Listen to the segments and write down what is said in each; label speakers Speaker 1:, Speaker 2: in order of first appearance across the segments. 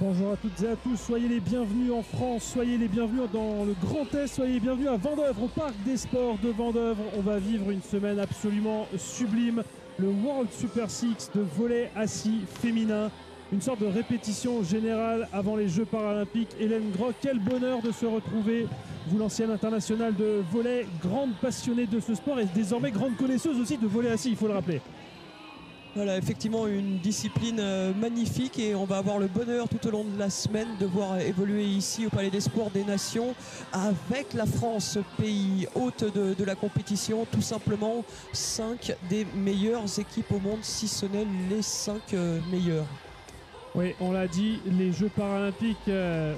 Speaker 1: Bonjour à toutes et à tous, soyez les bienvenus en France, soyez les bienvenus dans le Grand Est, soyez les bienvenus à Vendeuvre, au Parc des Sports de Vendeuvre. On va vivre une semaine absolument sublime, le World Super Six de volley assis féminin. Une sorte de répétition générale avant les Jeux Paralympiques. Hélène Groc, quel bonheur de se retrouver. Vous, l'ancienne internationale de volley, grande passionnée de ce sport et désormais grande connaisseuse aussi de volley assis, il faut le rappeler.
Speaker 2: Voilà, effectivement une discipline magnifique et on va avoir le bonheur tout au long de la semaine de voir évoluer ici au Palais des Sports des Nations avec la France, pays hôte de la compétition, tout simplement 5 des meilleures équipes au monde, si ce n'est les 5 meilleures.
Speaker 1: Oui, on l'a dit, les Jeux Paralympiques,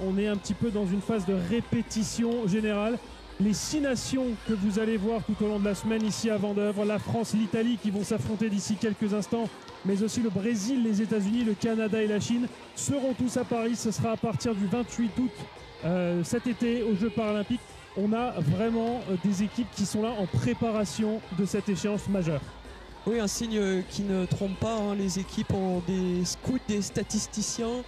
Speaker 1: on est un petit peu dans une phase de répétition générale. Les 6 nations que vous allez voir tout au long de la semaine ici à Vendeuvre, la France, l'Italie qui vont s'affronter d'ici quelques instants, mais aussi le Brésil, les États-Unis, le Canada et la Chine seront tous à Paris. Ce sera à partir du 28 août cet été aux Jeux Paralympiques. On a vraiment des équipes qui sont là en préparation de cette échéance majeure.
Speaker 2: Oui, un signe qui ne trompe pas, hein. Les équipes ont des scouts, des statisticiens.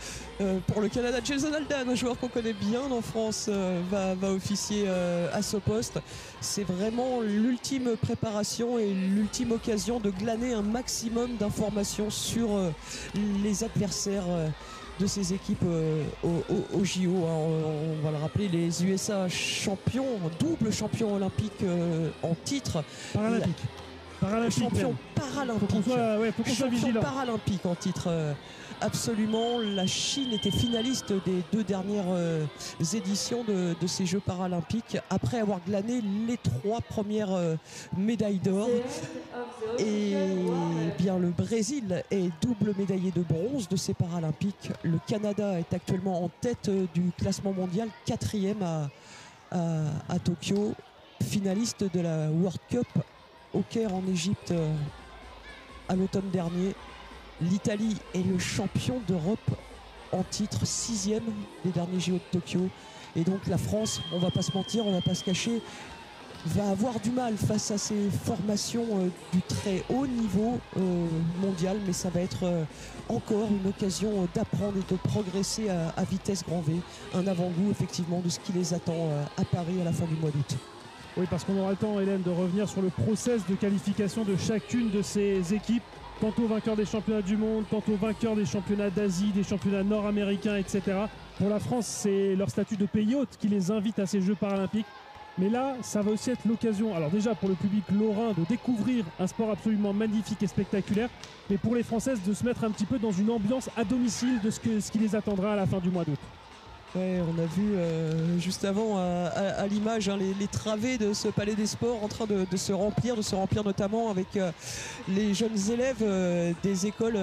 Speaker 2: Pour le Canada, Jason Aldan, un joueur qu'on connaît bien en France, va officier à ce poste. C'est vraiment l'ultime préparation et l'ultime occasion de glaner un maximum d'informations sur les adversaires de ces équipes au JO. On va le rappeler, les USA champions, double champion olympique en titre.
Speaker 1: Paralympique.
Speaker 2: Champion paralympique. Champion paralympique en titre. Absolument, la Chine était finaliste des 2 dernières éditions de ces Jeux paralympiques après avoir glané les 3 premières médailles d'or. Et bien le Brésil est double médaillé de bronze de ces paralympiques. Le Canada est actuellement en tête du classement mondial, 4e à Tokyo, finaliste de la World Cup au Caire en Égypte à l'automne dernier. L'Italie est le champion d'Europe en titre, 6e des derniers JO de Tokyo. Et donc la France, on va pas se mentir, on va pas se cacher, va avoir du mal face à ces formations du très haut niveau mondial, mais ça va être encore une occasion d'apprendre et de progresser à vitesse grand V. Un avant-goût effectivement de ce qui les attend à Paris à la fin du mois d'août.
Speaker 1: Oui, parce qu'on aura le temps, Hélène, de revenir sur le process de qualification de chacune de ces équipes. Tantôt vainqueur des championnats du monde, tantôt vainqueur des championnats d'Asie, des championnats nord-américains, etc. Pour la France, c'est leur statut de pays hôte qui les invite à ces Jeux Paralympiques. Mais là, ça va aussi être l'occasion, alors déjà pour le public lorrain, de découvrir un sport absolument magnifique et spectaculaire, mais pour les Françaises de se mettre un petit peu dans une ambiance à domicile de ce qui les attendra à la fin du mois d'août.
Speaker 2: Ouais, on a vu juste avant à l'image les travées de ce Palais des Sports en train de se remplir notamment avec les jeunes élèves des écoles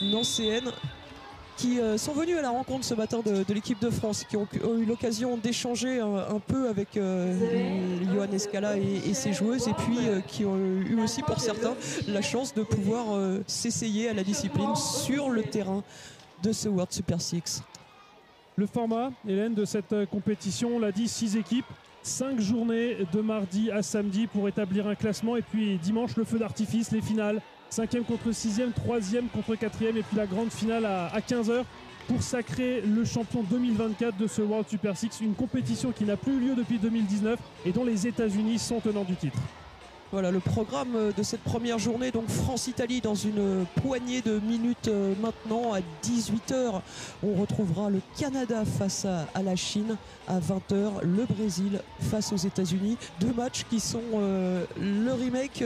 Speaker 2: nancéennes qui sont venus à la rencontre ce matin de l'équipe de France, qui ont eu l'occasion d'échanger un peu avec Johan Escala et ses joueuses, et puis qui ont eu aussi pour certains la chance de pouvoir s'essayer à la discipline sur le terrain de ce World Super Six.
Speaker 1: Le format, Hélène, de cette compétition, on l'a dit, 6 équipes, 5 journées de mardi à samedi pour établir un classement. Et puis dimanche, le feu d'artifice, les finales. 5e contre 6e, 3e contre 4e. Et puis la grande finale à 15h pour sacrer le champion 2024 de ce World Super Six. Une compétition qui n'a plus eu lieu depuis 2019 et dont les États-Unis sont tenants du titre.
Speaker 2: Voilà le programme de cette première journée, donc France-Italie dans une poignée de minutes maintenant à 18h. On retrouvera le Canada face à la Chine à 20h, le Brésil face aux États-Unis. 2 matchs qui sont le remake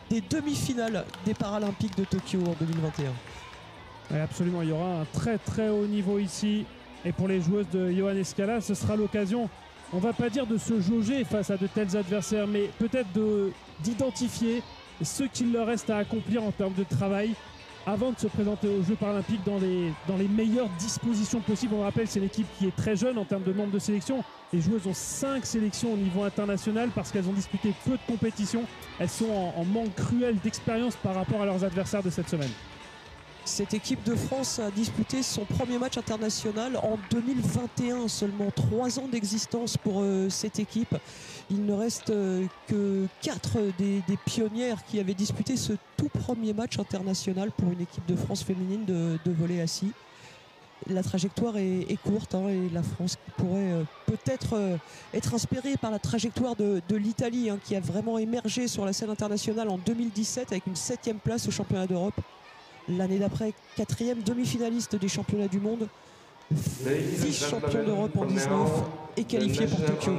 Speaker 2: des demi-finales des Paralympiques de Tokyo en 2021.
Speaker 1: Oui, absolument, il y aura un très très haut niveau ici. Et pour les joueuses de Johan Escala, ce sera l'occasion, on va pas dire de se jauger face à de tels adversaires, mais peut-être d'identifier ce qu'il leur reste à accomplir en termes de travail avant de se présenter aux Jeux Paralympiques dans les meilleures dispositions possibles. On le rappelle, c'est une équipe qui est très jeune en termes de nombre de sélections. Les joueuses ont 5 sélections au niveau international parce qu'elles ont disputé peu de compétitions. Elles sont en manque cruel d'expérience par rapport à leurs adversaires de cette semaine.
Speaker 2: Cette équipe de France a disputé son premier match international en 2021, seulement 3 ans d'existence pour cette équipe. Il ne reste que 4 des pionnières qui avaient disputé ce tout premier match international pour une équipe de France féminine de volley assis. la trajectoire est courte hein, et la France pourrait peut-être être inspirée par la trajectoire de l'Italie hein, qui a vraiment émergé sur la scène internationale en 2017 avec une 7e place au championnat d'Europe. L'année d'après, 4e demi-finaliste des championnats du monde, vice-champion d'Europe en 19 et qualifié pour Tokyo.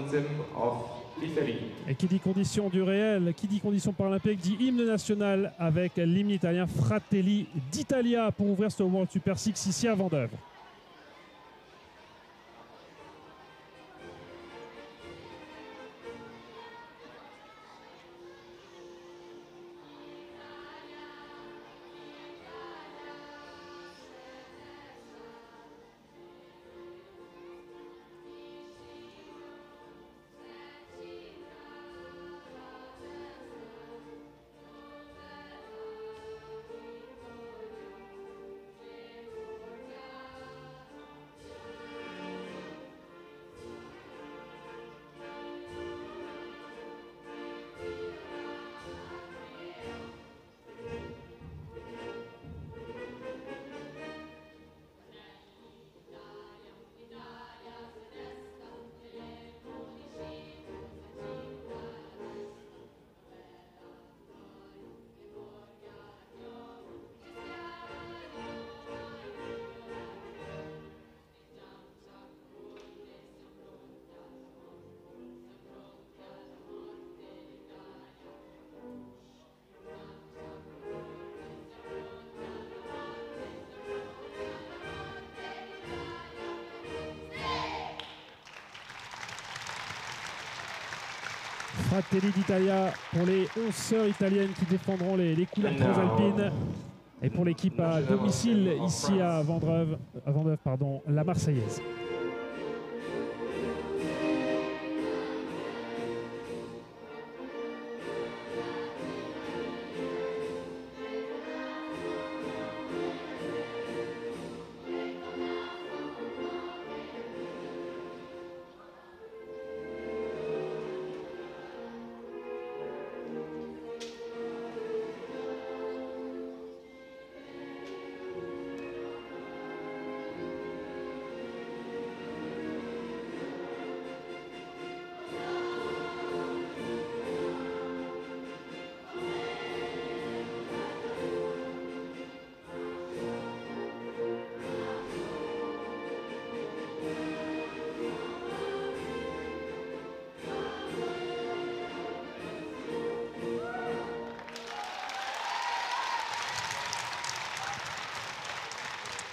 Speaker 1: Et qui dit conditions du réel, qui dit conditions paralympiques, dit hymne national avec l'hymne italien Fratelli d'Italia pour ouvrir ce World Super 6 ici à Vendeuvre. Fratelli d'Italia pour les 11 sœurs italiennes qui défendront les couleurs transalpines. Et pour l'équipe à domicile ici à Vendeuvre, la Marseillaise.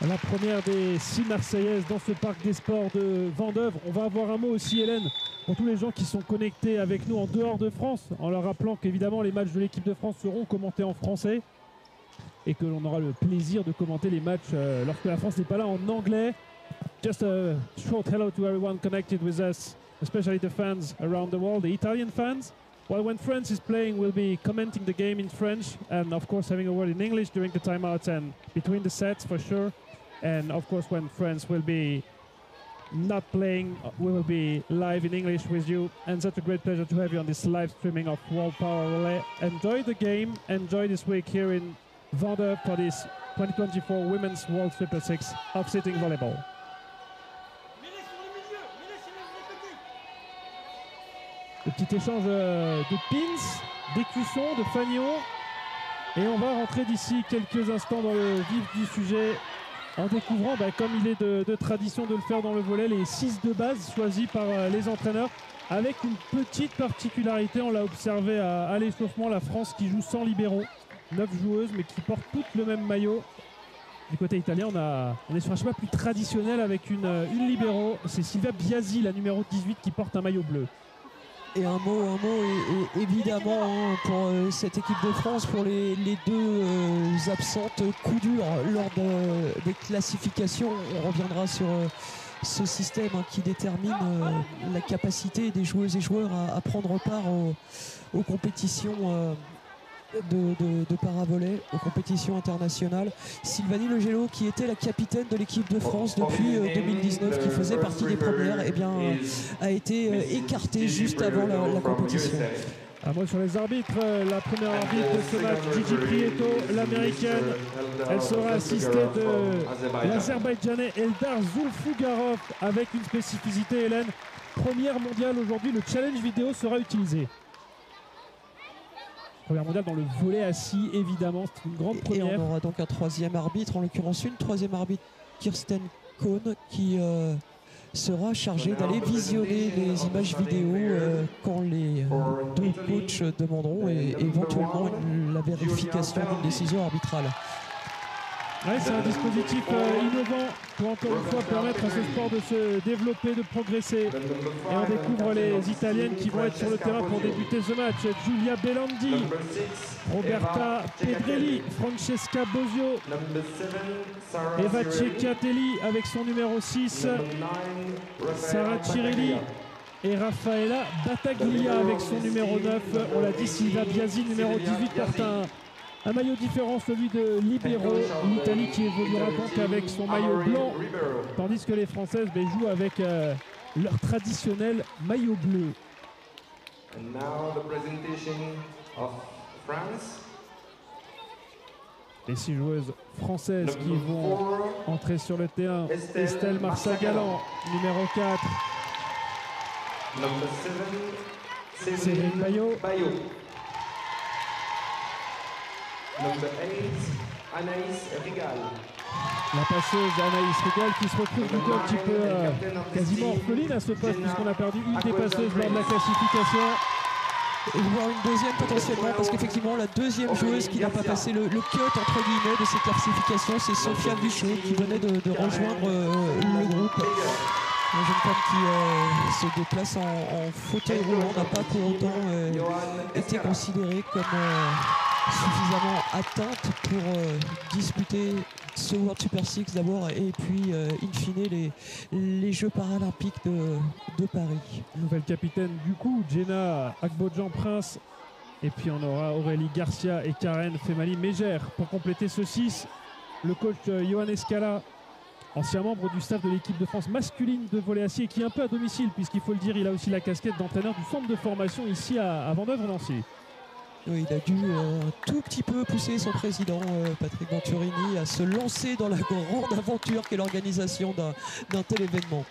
Speaker 1: La première des 6 Marseillaises dans ce parc des sports de Vendeuvre. On va avoir un mot aussi, Hélène, pour tous les gens qui sont connectés avec nous en dehors de France, en leur rappelant qu'évidemment les matchs de l'équipe de France seront commentés en français et que l'on aura le plaisir de commenter les matchs lorsque la France n'est pas là en anglais. Just a short hello to everyone connected with us, especially the fans around the world, the Italian fans. Well, when France is playing, we'll be commenting the game in French and of course having a word in English during the timeouts and between the sets for sure. And of course, when France will be not playing, we will be live in English with you. And such a great pleasure to have you on this live streaming of World Power Relay. Enjoy the game. Enjoy this week here in Vendeuvre for this 2024 Women's World Super 6 of sitting volleyball. Le petit échange de pins, d'écussons, de fanions. Et on va rentrer d'ici quelques instants dans le vif du sujet en découvrant, comme il est de tradition de le faire dans le volley, les 6 de base choisis par les entraîneurs, avec une petite particularité, on l'a observé à l'échauffement, la France qui joue sans libéraux, 9 joueuses mais qui portent toutes le même maillot. Du côté italien, on est sur un schéma plus traditionnel avec une libéro, c'est Silvia Biasi, la numéro 18, qui porte un maillot bleu.
Speaker 2: Et un mot évidemment hein, pour cette équipe de France, pour les deux absentes, coup dur lors des classifications. On reviendra sur ce système hein, qui détermine la capacité des joueuses et joueurs à prendre part aux compétitions de paravolley, aux compétitions internationales. Sylvanie Legelo, qui était la capitaine de l'équipe de France depuis 2019, qui faisait partie des premières, a été écartée juste avant la compétition.
Speaker 1: Un mot sur les arbitres. La première arbitre de ce match, Gigi Prieto, l'américaine. Elle sera assistée de l'Azerbaïdjanais Eldar Zulfugarov avec une spécificité, Hélène. Première mondiale aujourd'hui, le challenge vidéo sera utilisé. Première mondiale dans le volley assis, évidemment, c'est une grande première.
Speaker 2: Et on aura donc un troisième arbitre, en l'occurrence une troisième arbitre, Kirsten Kohn, qui sera chargée d'aller visionner les images vidéo quand les deux coachs demanderont et éventuellement la vérification d'une décision arbitrale.
Speaker 1: Ouais, c'est un dispositif innovant pour encore une fois permettre à ce sport de se développer, de progresser. Et on découvre les Italiennes qui vont être sur le terrain pour débuter ce match. Giulia Belandi, Roberta Pedrelli, Francesca Bosio, Eva Cecchiatelli avec son numéro 6, Sara Cirilli et Raffaella Battaglia avec son numéro 9. On l'a dit, Silvia Biasi, numéro 18, porte un maillot différent, celui de Libero, l'Italie qui évoluera donc avec son maillot blanc, tandis que les Françaises jouent avec leur traditionnel maillot bleu. Les 6 joueuses françaises qui vont entrer sur le terrain. Estelle Marsa-Galan, numéro 4. Séverine Baillot. La passeuse Anaïs Rigal qui se retrouve du coup un petit peu quasiment orpheline à ce poste puisqu'on a perdu une des passeuses lors de la classification.
Speaker 2: Et voir une deuxième potentiellement parce qu'effectivement la deuxième joueuse qui n'a pas passé le cut entre guillemets de cette classification, c'est Sophia Buchot qui venait de rejoindre le groupe. Une jeune femme qui se déplace en fauteuil roulant n'a pas pour autant été considérée comme suffisamment atteinte pour disputer ce World Super Six d'abord et puis in fine les Jeux paralympiques de Paris.
Speaker 1: Nouvelle capitaine du coup, Jenna Agbodjan-Prince, et puis on aura Aurélie Garcia et Karen Femali-Mégère pour compléter ce 6. Le coach Johan Escala, ancien membre du staff de l'équipe de France masculine de volley acier, qui est un peu à domicile puisqu'il faut le dire, il a aussi la casquette d'entraîneur du centre de formation ici à Vendeuvre-Nancy.
Speaker 2: Oui, il a dû un tout petit peu pousser son président Patrick Venturini à se lancer dans la grande aventure qu'est l'organisation d'un tel événement.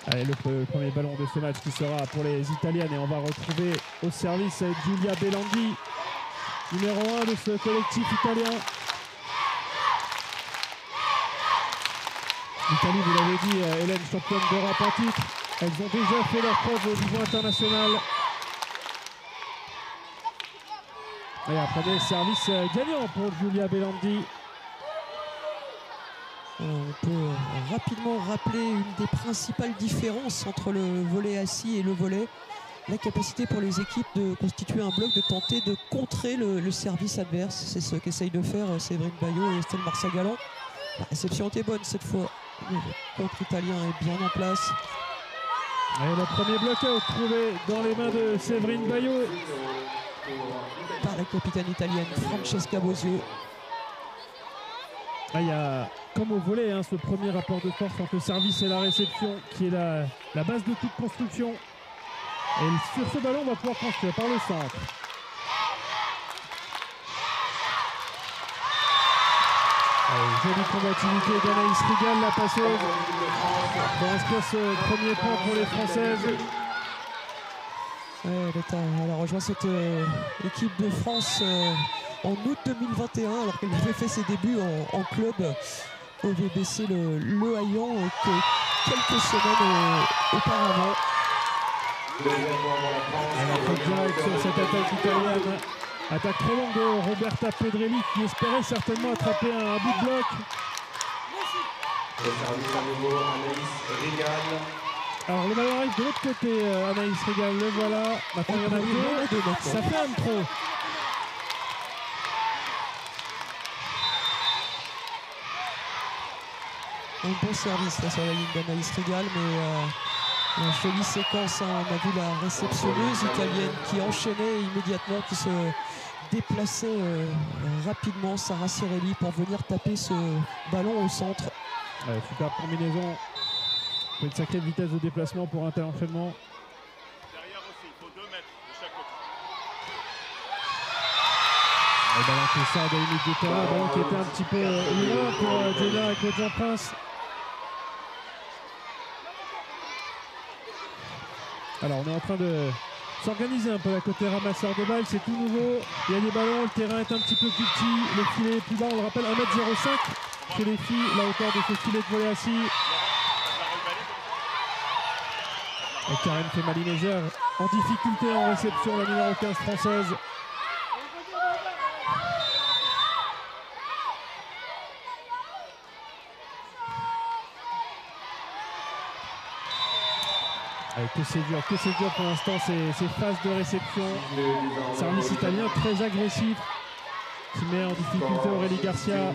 Speaker 1: Allez, le premier ballon de ce match qui sera pour les Italiennes et on va retrouver au service Giulia Belandi, numéro 1 de ce collectif italien. L'Italie, vous l'avez dit, Hélène, championne d'Europe en titre. Elles ont déjà fait leur preuve au niveau international. Et un premier service gagnant pour Giulia Belandi.
Speaker 2: On peut rapidement rappeler une des principales différences entre le volley assis et le volley. La capacité pour les équipes de constituer un bloc, de tenter de contrer le service adverse. C'est ce qu'essayent de faire Séverine Baillot et Estelle Marsa-Galan. La réception était bonne cette fois. Le contre italien est bien en place.
Speaker 1: Et le premier blockout trouvé dans les mains de Séverine Baillot
Speaker 2: par la capitaine italienne Francesca Bosio.
Speaker 1: Il y a, comme au volley, ce premier rapport de force entre le service et la réception qui est la base de toute construction. Et sur ce ballon, on va pouvoir construire par le centre. Jolie combativité d'Anaïs Rigal, la passeuse, pour inscrire ce premier point pour les Françaises.
Speaker 2: Elle a rejoint cette équipe de France en août 2021 alors qu'elle avait fait ses débuts en club au VBC Le Haillan quelques semaines auparavant.
Speaker 1: Elle a fait direct sur cette attaque italienne. Attaque trop longue de Roberta Pedrelli qui espérait certainement attraper un bout de bloc. Alors le ballon arrive de l'autre côté, Anaïs Rigal, le voilà. Maintenant il y en a deux, ça fait un trop.
Speaker 2: Un bon service là sur la ligne d'Anaïs Rigal, mais une jolie séquence. On a vu la réceptionneuse italienne qui enchaînait immédiatement, qui se déplaçait rapidement, Sara Cirilli, pour venir taper ce ballon au centre.
Speaker 1: Super combinaison. Une sacrée vitesse de déplacement pour un tel enchaînement.
Speaker 3: Derrière aussi, il faut 2 mètres de chaque côté.
Speaker 1: Le ballon qui sort de limite du terrain, ballon qui était un petit peu loin pour Jenner et Claude Jean-Prince. Alors on est en train de s'organiser un peu à côté ramasseur de balles, c'est tout nouveau. Il y a des ballons, le terrain est un petit peu plus petit, le filet est plus bas, on le rappelle 1m05 chez les filles, la hauteur de ce filet de volley assis. Et Karen Femali-Mézières en difficulté en réception, la numéro 15 française. Que c'est dur pour l'instant ces phases de réception. Service italien très agressif qui met en difficulté Aurélie Garcia.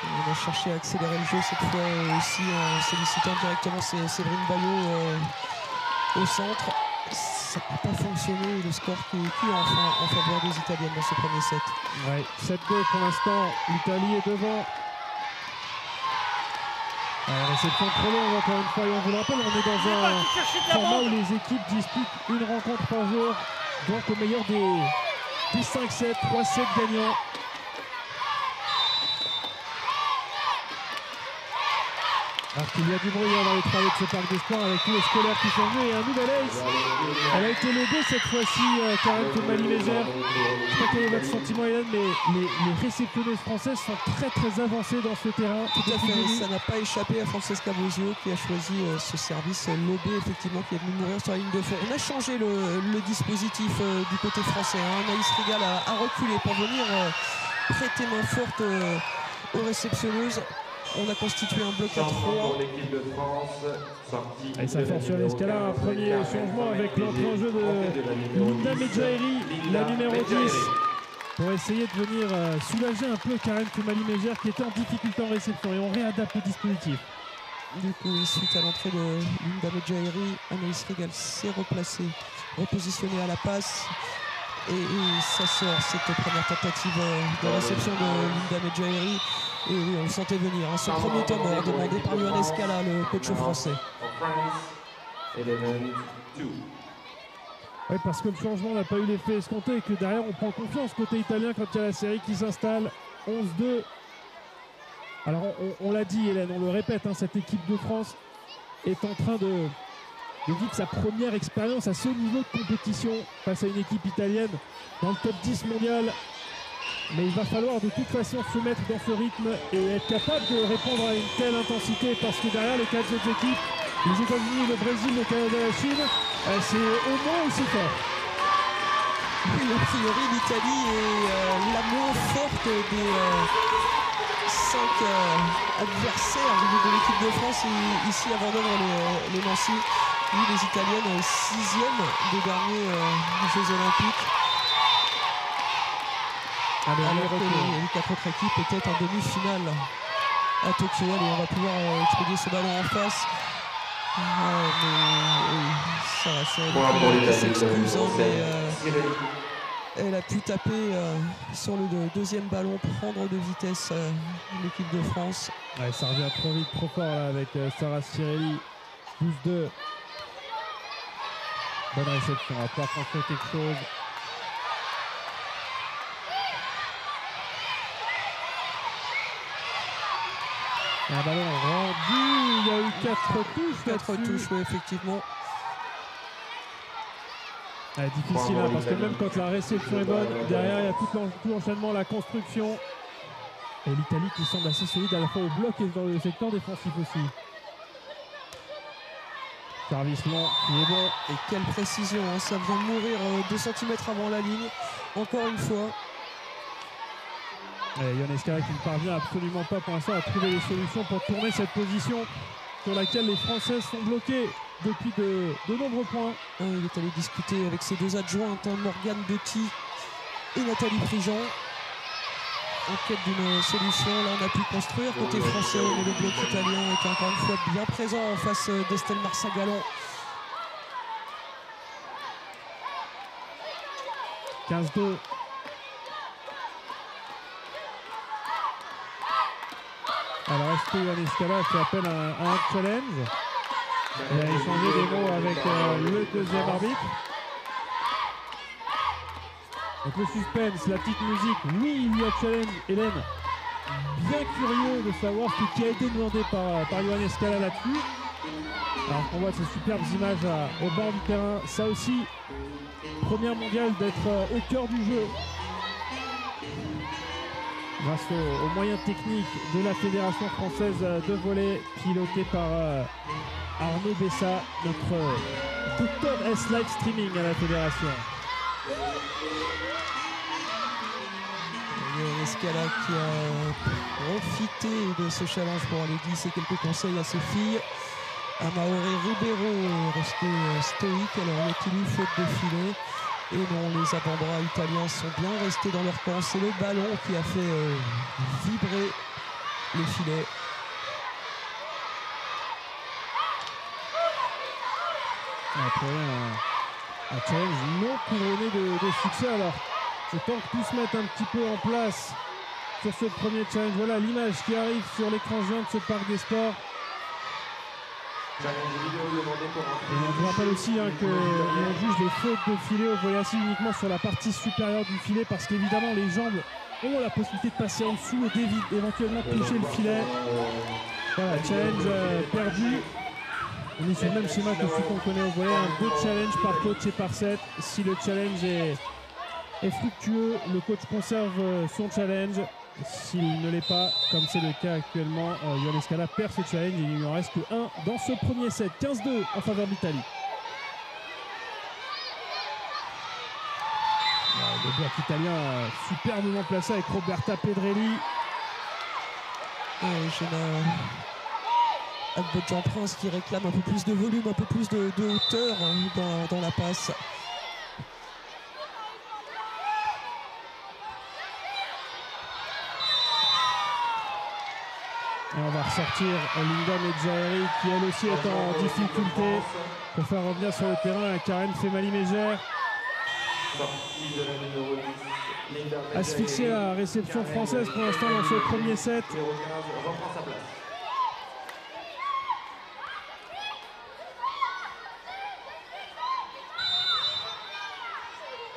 Speaker 2: On a cherché à accélérer le jeu cette fois aussi en sollicitant directement Séverine Bayot au centre. Ça n'a pas fonctionné, le score qui est en faveur des Italiennes dans ce premier set.
Speaker 1: Ouais, 7-2 pour l'instant, l'Italie est devant. Réception trop longue encore une fois, et on vous le rappelle, on est dans un format où les équipes disputent une rencontre par jour, donc au meilleur des 5 sets, 3 sets gagnants. Alors qu'il y a du bruit dans les travaux de ce parc des sports avec tous les scolaires qui sont venus et un nouvel ace. Elle a été lobée cette fois-ci, Karen Femali-Mézières. Je ne sais pas quel est votre sentiment, Hélène, mais les réceptionneuses françaises sont très avancées dans ce terrain.
Speaker 2: Tout à fait, ça n'a pas échappé à Francesca Bosio qui a choisi ce service lobé effectivement qui est venu mourir sur la ligne de fond. On a changé le dispositif du côté français. Anaïs Rigal a reculé pour venir prêter main forte aux réceptionneuses. On a constitué un bloc à 3.
Speaker 1: Et ça fait sur l'escalade un premier changement avec l'entrée en jeu de Linda Medjaeri, la numéro 10, pour essayer de venir soulager un peu Karen Femali-Mézières qui était en difficulté en réception, et on réadapte le dispositif.
Speaker 2: Du coup, suite à l'entrée de Linda Medjaeri, Anaïs Rigal s'est replacée, repositionnée à la passe. Et ça sort cette première tentative de réception de Linda Medjaeri. Et oui, on le sentait venir. Ce premier temps mort demandé par Johan Escala, le coach français.
Speaker 1: Oui, parce que le changement n'a pas eu l'effet escompté et que derrière on prend confiance côté italien quand il y a la série qui s'installe. 11-2. Alors on l'a dit, Hélène, on le répète, cette équipe de France est en train de vivre sa première expérience à ce niveau de compétition face à une équipe italienne dans le top 10 mondial. Mais il va falloir de toute façon se mettre dans ce rythme et être capable de répondre à une telle intensité, parce que derrière les 4 autres équipes, les États-Unis, le Brésil, le Canada et la Chine, c'est au moins aussi fort.
Speaker 2: Oui, a priori, l'Italie est la moins forte des 5 adversaires de l'équipe de France ici à Vendôme, les Nancy. Oui, les Italiennes 6e des derniers Jeux Olympiques. Alors que les 4 autres équipes étaient en demi-finale à Tokyo. Allez, on va pouvoir expédier ce ballon en face. Mais ça s'excuse, mais elle a pu taper sur le deuxième ballon, prendre de vitesse l'équipe de France.
Speaker 1: Ouais, ça revient trop vite, trop fort là, avec Sarah Cirelli. 12-2. Bonne réception, on va pouvoir construire quelque chose. Un ballon rendu, il y a eu 4 touches.
Speaker 2: 4 touches, oui, effectivement.
Speaker 1: Difficile, parce que même quand la réception est bonne, derrière il y a tout l'enchaînement, la construction. Et l'Italie qui semble assez solide à la fois au bloc et dans le secteur défensif aussi. Service long qui est bon.
Speaker 2: Et quelle précision, ça vient de mourir 2 cm avant la ligne. Encore une fois.
Speaker 1: Johan Escala qui ne parvient absolument pas pour l'instant à trouver les solutions pour tourner cette position sur laquelle les Françaises sont bloquées depuis de nombreux points.
Speaker 2: Il est allé discuter avec ses 2 adjointes, Morgane Doty et Nathalie Prigent, en quête d'une solution. Là, on a pu construire côté français, mais le bloc italien est encore une fois bien présent en face d'Estelle Marsagallon.
Speaker 1: 15-2. Alors, est-ce que Ioannis Skala fait appel à un challenge? Il a échangé des mots avec le deuxième arbitre. Donc le suspense, la petite musique, oui, il y a challenge. Hélène, bien curieux de savoir ce qui a été demandé par Ioannis Skala là-dessus. Alors on voit ces superbes images au bord du terrain. Ça aussi, première mondiale d'être au cœur du jeu. Grâce aux moyens techniques de la Fédération française de volley, pilotée par Arnaud Bessa, notre docteur S live streaming à la Fédération.
Speaker 2: Ioannis Skala qui a profité de ce challenge pour aller glisser quelques conseils à ses filles. Amaoré Ribeiro est resté stoïque, alors il a eu faute de filet. Et non, les avant-bras italiens sont bien restés dans leur camp. C'est le ballon qui a fait vibrer le filet.
Speaker 1: Après un challenge non couronné de succès. Alors, je tente que tout se mette un petit peu en place sur ce premier challenge. Voilà l'image qui arrive sur l'écran géant de ce parc des sports. Et on vous rappelle aussi que on juge les fautes de filet au volley assis uniquement sur la partie supérieure du filet parce qu'évidemment les jambes ont la possibilité de passer en dessous et éventuellement toucher le filet. Voilà, challenge perdu. On est sur le même schéma que celui qu'on connaît au volley, 2 challenges par coach et par set. Si le challenge est fructueux, le coach conserve son challenge. S'il ne l'est pas, comme c'est le cas actuellement, Ioannis Skala perd ce challenge et il n'y en reste que 1 dans ce premier set. 15-2 en faveur de l'Italie. Le bloc italien superbement placé avec Roberta Pedrelli.
Speaker 2: Jean-Prince qui réclame un peu plus de volume, un peu plus de hauteur dans la passe.
Speaker 1: Et on va ressortir Linda Medjaeri qui elle aussi est en difficulté pour faire revenir sur le terrain Karen Femali-Mégère. Asphyxier la réception française pour l'instant dans ce premier set.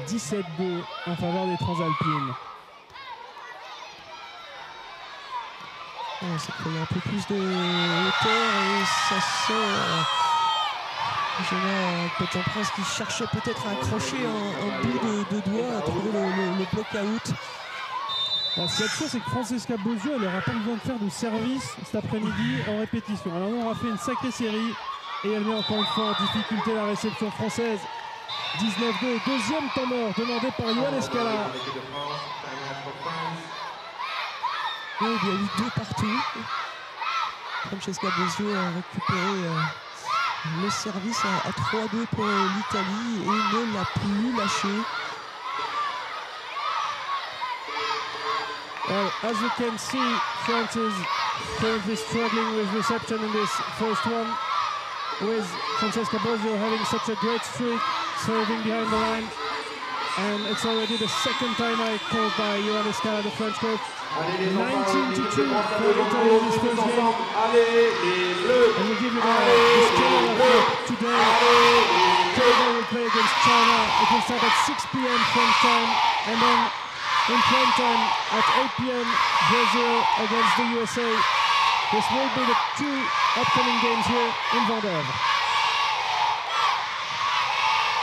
Speaker 1: 17-2 en faveur des Transalpines.
Speaker 2: Ça crée un peu plus de hauteur et ça sort. Coach Jean-Prince qui cherchait peut-être à accrocher un bout de doigt, à trouver le block-out.
Speaker 1: Ce qu'il y a de sûr, c'est que Francesca Bozio, elle n'aura pas besoin de faire de service cet après-midi en répétition. Alors on aura fait une sacrée série et elle met encore une fois en difficulté la réception française. 19-2, deuxième temps mort demandé par Ioannis Skala.
Speaker 2: Oui, il y a eu 2 partout. Francesca Bozio a récupéré le service à 3-2 pour l'Italie et ne l'a plus lâché.
Speaker 1: Well, as you can see, France is currently struggling with reception in this first one, with Francesca Bozio having such a great streak, serving behind the line. And it's already the second time I called by Ioannis Skala, the French coach. 19-2 for Italy in this first game. And we'll give you the score of today. Canada will play against China. It will start at 6 p.m. French time. And then in prime time at 8 p.m. Brazil against the USA. This will be the 2 upcoming games here in Vendôme.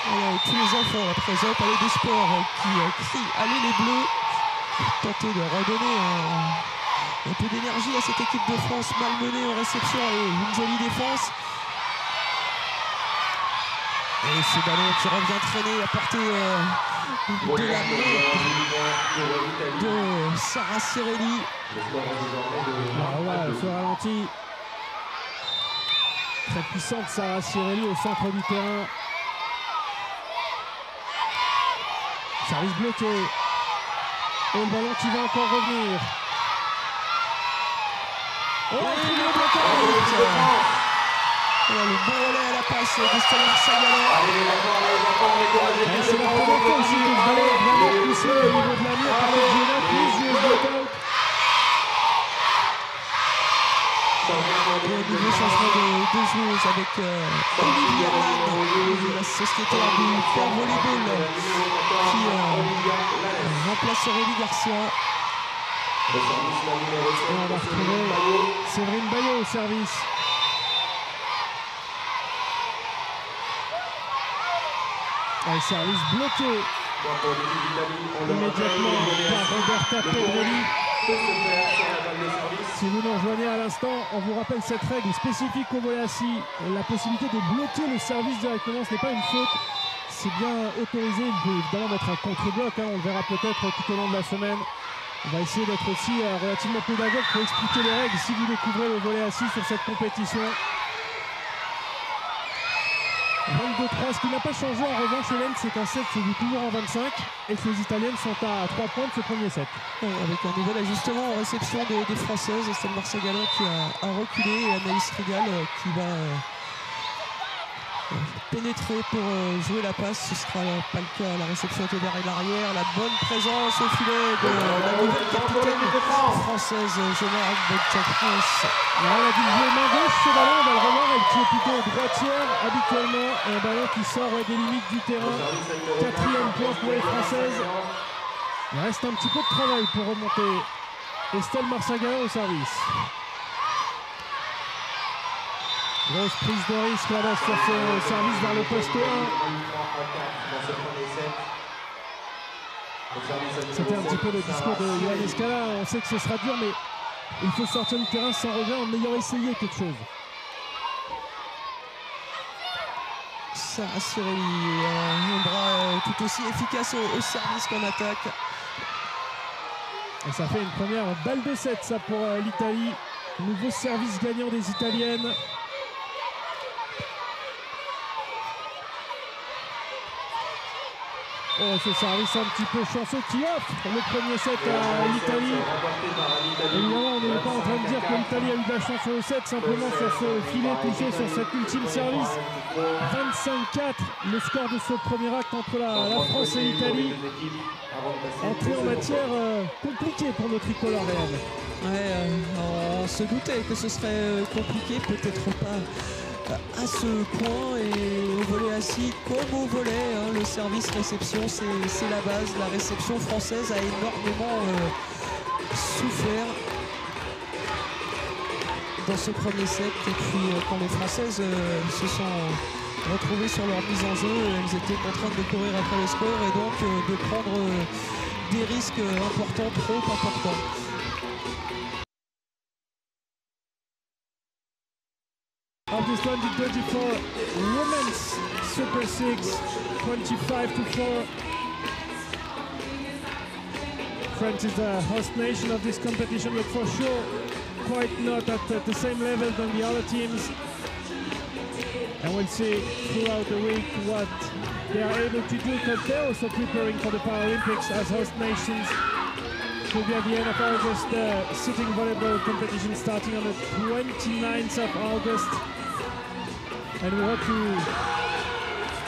Speaker 2: Voilà, tous les enfants à présent, Palais des Sports qui crient « Allez les Bleus !» pour tenter de redonner un peu d'énergie à cette équipe de France malmenée en réception et une jolie défense. Et ce ballon qui revient traîner à portée de la main de Sarah Cirelli.
Speaker 1: Ouais, ce ralenti. Très puissante Sarah Cirelli au centre du terrain. Service bloqué. Et le ballon qui va encore revenir. Oh, le blocage.
Speaker 2: Voilà, le bon relais à la passe de Stella Sagala.
Speaker 1: C'est la première fois aussi que le ballon est vraiment poussé au niveau de la mire par le Gina, puis joué le blockout.
Speaker 2: nouveau changement de joueuse avec Olivia Mann, la sociétaire du Père Volleyball, qui remplace Aurélie Garcia.
Speaker 1: Et on va retrouver Séverine Bayot au service. Un service bloqué immédiatement par Roberta Pedrelli. Si vous nous rejoignez à l'instant, on vous rappelle cette règle spécifique au volley assis. La possibilité de bloquer le service directement, ce n'est pas une faute. C'est bien autorisé. Il peut évidemment mettre un contre-bloc. On le verra peut-être tout au long de la semaine. On va essayer d'être aussi relativement pédagogue pour expliquer les règles si vous découvrez le volley assis sur cette compétition. 22-3, ce qui n'a pas changé en revanche, Hélène, c'est qu'un set se joue toujours en 25 et que les Italiennes sont à 3 points de ce premier set.
Speaker 2: Avec un nouvel ajustement en réception des Françaises, Estelle Marçagallo qui a reculé et Anaïs Rigal qui va pénétrer pour jouer la passe. Ce sera pas le cas. La réception était vers l'arrière. La bonne présence au filet de la nouvelle capitaine française, Générale Bonne-France.
Speaker 1: Elle a dû jouer main gauche ce ballon. On va le revoir. Elle qui est plutôt droitière habituellement. Un ballon qui sort des limites du terrain. 4e point pour les Françaises. Il reste un petit peu de travail pour remonter. Estelle Marçagallo au service. Grosse prise de risque là sur ce service vers le poste 1. C'était un petit peu le discours de Johan Escala. On sait que ce sera dur, mais il faut sortir du terrain sans regret en ayant essayé quelque chose.
Speaker 2: Sarah Cirelli, un bras tout aussi efficace au service qu'en attaque.
Speaker 1: Et ça fait une première balle de 7 ça pour l'Italie. Nouveau service gagnant des Italiennes. Oh, ce service un petit peu chanceux qui offre le premier set à l'Italie. Évidemment, on n'est pas en train de dire que l'Italie a eu de la chance au set, simplement sur ce filet touché sur cet ultime service. 25-4, le score de ce premier acte entre la France et l'Italie. Entrée en matière compliquée pour nos tricolores réels.
Speaker 2: Ouais, on se doutait que ce serait compliqué, peut-être pas à ce point, et au volley assis comme au volley, le service réception c'est la base. La réception française a énormément souffert dans ce premier set, et puis quand les Françaises se sont retrouvées sur leur mise en jeu, elles étaient contraintes de courir après le score et donc de prendre des risques importants, trop importants.
Speaker 1: Of this 2024 Women's Super 6, 25-4. France is the host nation of this competition, but for sure quite not at the same level than the other teams. And we'll see throughout the week what they are able to do, because they're also preparing for the Paralympics as host nations. Will be at the end of August, sitting volleyball competition starting on the 29th of August. And we hope you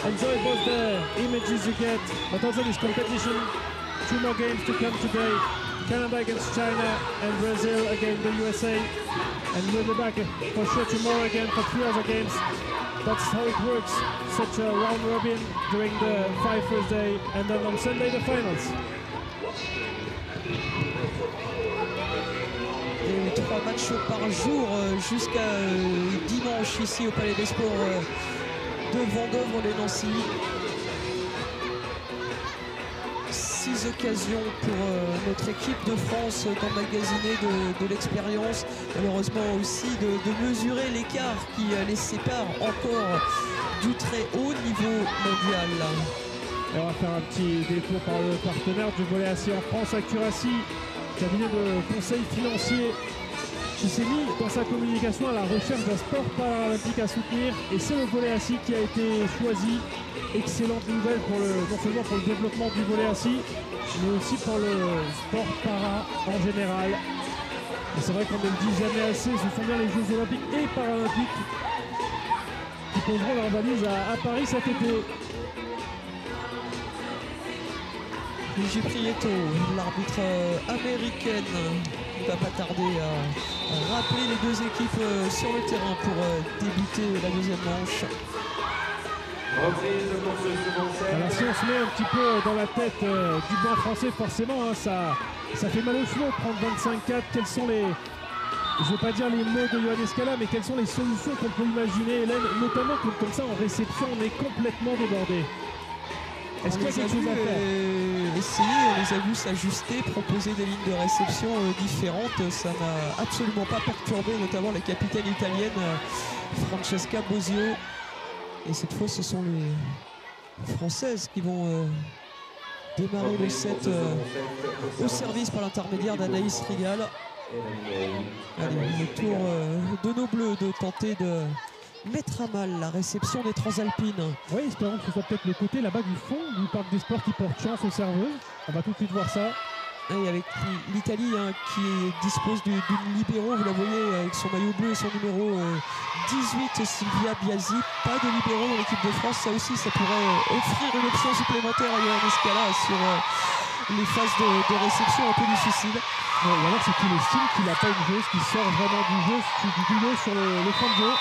Speaker 1: enjoy both the images you get, but also this competition. 2 more games to come today. Canada against China and Brazil against the USA. And we'll be back for sure tomorrow again for 3 other games. That's how it works. Such a round robin during the 5 first day, and then on Sunday the finals.
Speaker 2: Et 3 matchs par jour jusqu'à dimanche ici au Palais des Sports de Vendôme-les-Nancy. 6 occasions pour notre équipe de France d'emmagasiner de l'expérience. Malheureusement aussi de mesurer l'écart qui les sépare encore du très haut niveau mondial.
Speaker 1: Et on va faire un petit détour par le partenaire du volley assis en France, Accuracy, cabinet de conseil financier qui s'est mis dans sa communication à la recherche d'un sport paralympique à soutenir, et c'est le volley assis qui a été choisi. Excellente nouvelle pour non seulement pour le développement du volley assis, mais aussi pour le sport para en général. Et c'est vrai qu'on ne le dit jamais assez, ce sont bien les Jeux Olympiques et Paralympiques qui poseront leur valise à Paris cet été.
Speaker 2: Luigi Prieto, l'arbitre américaine, ne va pas tarder à rappeler les deux équipes sur le terrain pour débuter la deuxième manche.
Speaker 1: Alors si on se met un petit peu dans la tête du banc français, forcément, hein, ça fait mal au flot de prendre 25-4. Quels sont les... Je ne veux pas dire les mots de Yoann Escala, mais quelles sont les solutions qu'on peut imaginer, Hélène, notamment comme ça en réception, on est complètement débordé. Est-ce qu'il y a quelque chose à faire?
Speaker 2: Essayer, on les a vus s'ajuster, proposer des lignes de réception différentes. Ça n'a absolument pas perturbé, notamment la capitaine italienne Francesca Bosio. Et cette fois, ce sont les Françaises qui vont démarrer le set au service par l'intermédiaire d'Anaïs Rigal. Allez, le tour de nos Bleus de tenter de mettre à mal la réception des Transalpines.
Speaker 1: Oui, espérons que ce soit peut-être le côté là-bas du fond du Parc des Sports qui porte chance aux serveuses. On va tout de suite voir ça.
Speaker 2: Et avec l'Italie qui dispose d'une libéro, vous la voyez avec son maillot bleu et son numéro 18, Sylvia Biasi. Pas de libéro dans l'équipe de France, ça aussi, ça pourrait offrir une option supplémentaire à Yoann Escala sur les phases de réception un peu difficiles.
Speaker 1: Ouais, ou alors c'est qu'il estime qu'il n'a pas une joueuse qui sort vraiment du jeu, du lot sur le fond de jeu.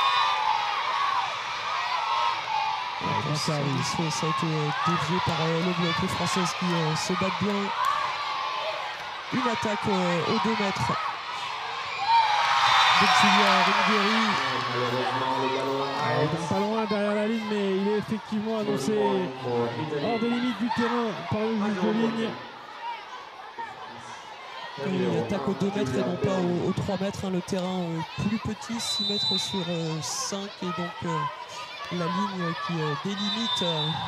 Speaker 2: Ça a été dévié par le bloc française qui se battent bien. Une attaque aux 2 mètres de Julia Ringueri.
Speaker 1: Donc pas loin derrière la ligne, mais il est effectivement annoncé hors des limites du terrain par le juge de ligne.
Speaker 2: Il attaque aux 2 mètres et non pas aux 3 mètres. Hein, le terrain plus petit, 6 mètres sur 5. Et donc la ligne qui délimite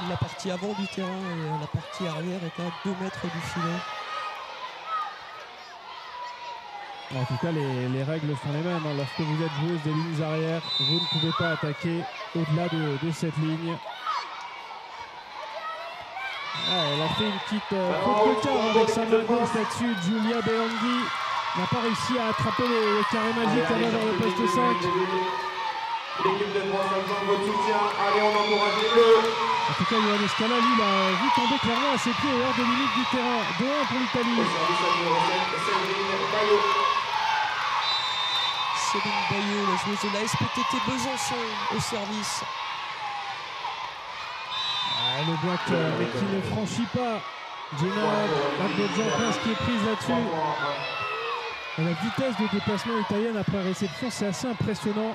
Speaker 2: la partie avant du terrain et la partie arrière est à 2 mètres du filet.
Speaker 1: En tout cas, les règles sont les mêmes. Hein. Lorsque vous êtes joueuse des lignes arrière, vous ne pouvez pas attaquer au-delà de cette ligne. Elle a fait une petite faute de quart avec sa main gauche là-dessus. Giulia Beanghi n'a pas réussi à attraper le carré magique là-bas vers le poste 5.
Speaker 3: L'équipe de France a besoin de votre soutien. Allez, on encourage les Bleus.
Speaker 1: En tout cas, Yoann Escala, lui, il a vu tomber clairement à ses pieds hors des limites du terrain. 2-1 pour l'Italie.
Speaker 2: Céline Bayot, la joueuse de la SPTT Besançon au service.
Speaker 1: Le bloc mais qui ne franchit pas. Jenna Abdel-Jean-Prince qui est prise là-dessus. La vitesse de déplacement italienne après réception, c'est assez impressionnant.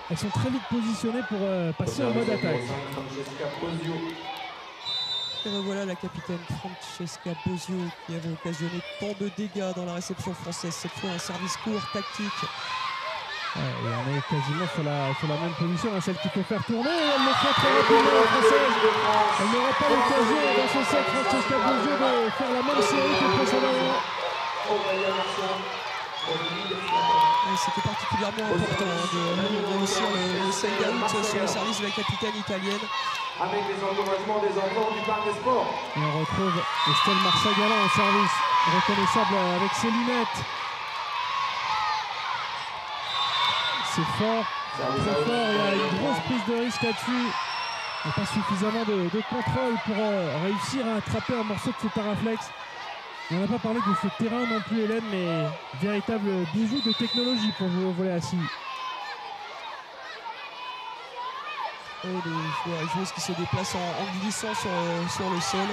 Speaker 1: Elles sont très vite positionnées pour passer en mode attaque.
Speaker 2: Et revoilà la capitaine Francesca Bosio qui avait occasionné tant de dégâts dans la réception française. Cette fois un service court, tactique.
Speaker 1: Et on est quasiment sur la même position, hein, celle qui peut faire tourner. Elle le fait très rapidement, la française. Elle n'aura pas l'occasion dans ce set, Francesca Bosio, de faire la même série que précédemment.
Speaker 2: C'était particulièrement important de réussir le side-out sur le service de la capitaine italienne.
Speaker 3: Avec les encouragements des enfants du Parc des Sports.
Speaker 1: Et on retrouve Estelle Marsagalan au service, reconnaissable avec ses lunettes. C'est fort, très fort, il y a une grosse prise de risque là-dessus. Il n'y a pas suffisamment de contrôle pour réussir à attraper un morceau de ce Taraflex. On n'a pas parlé de ce terrain non plus, Hélène, mais véritable bijou de technologie pour jouer au volley assis.
Speaker 2: Et les joueuses qui se déplacent en glissant sur le sol.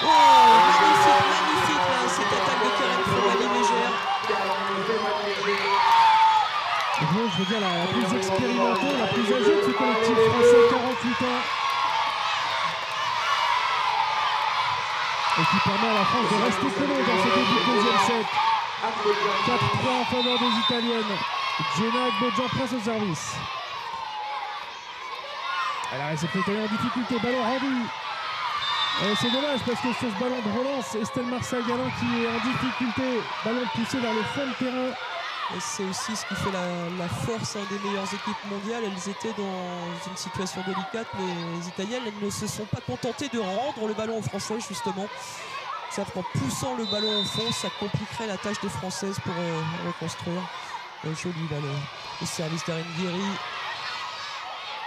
Speaker 2: Oh, magnifique, là, cette attaque de Karen Fromani-Légère.
Speaker 1: Je veux dire la plus expérimentée, la plus âgée de ce collectif français, 48 ans. Et qui permet à la France de rester collée dans ce début de deuxième set. 4-3 en faveur des Italiennes. Jenna Abdel-Jean-Prince au service. La réception italienne en difficulté, ballon rendu. C'est dommage parce que sur ce ballon de relance, Estelle Marsagalan qui est en difficulté, ballon poussé vers le fond de terrain.
Speaker 2: Et c'est aussi ce qui fait la force des meilleures équipes mondiales. Elles étaient dans une situation délicate, mais les Italiennes elles ne se sont pas contentées de rendre le ballon aux Françaises justement. C'est-à-dire qu'en poussant le ballon au fond, ça compliquerait la tâche des Françaises pour reconstruire. Joli là, le service d'Aringueri.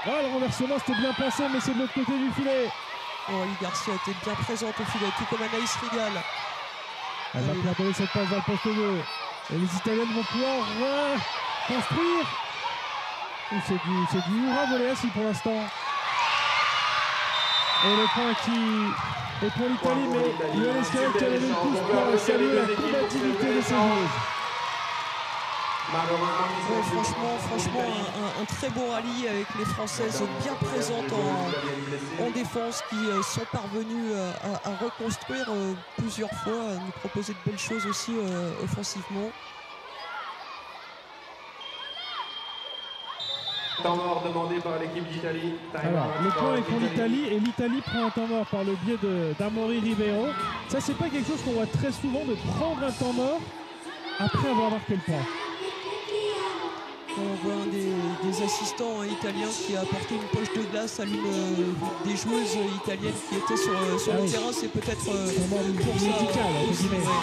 Speaker 1: Ah, le renversement c'était bien pensé, mais c'est de l'autre côté du filet.
Speaker 2: Aurélie Garcia était bien présente au filet, tout comme Anaïs Rigal.
Speaker 1: Elle va pouvoir donner cette passe dans le poste 2. Et les Italiennes vont pouvoir construire. C'est du hurrah volé assis pour l'instant. Et le point qui est pour l'Italie, mais Ioane Escalade qui a levé le pouce pour saluer la combativité de ses joueuses.
Speaker 2: Franchement, un très beau rallye avec les Françaises bien présentes en défense qui sont parvenues à reconstruire plusieurs fois, à nous proposer de belles choses aussi offensivement.
Speaker 3: Temps mort demandé par l'équipe d'Italie.
Speaker 1: Alors, le point est pour l'Italie et l'Italie prend un temps mort par le biais d'Amaury Ribeiro. Ça, c'est pas quelque chose qu'on voit très souvent, de prendre un temps mort après avoir marqué le point.
Speaker 2: On voit un des assistants italiens qui a apporté une poche de glace à l'une des joueuses italiennes qui était sur le terrain. C'est peut-être pour
Speaker 1: médical, évidemment,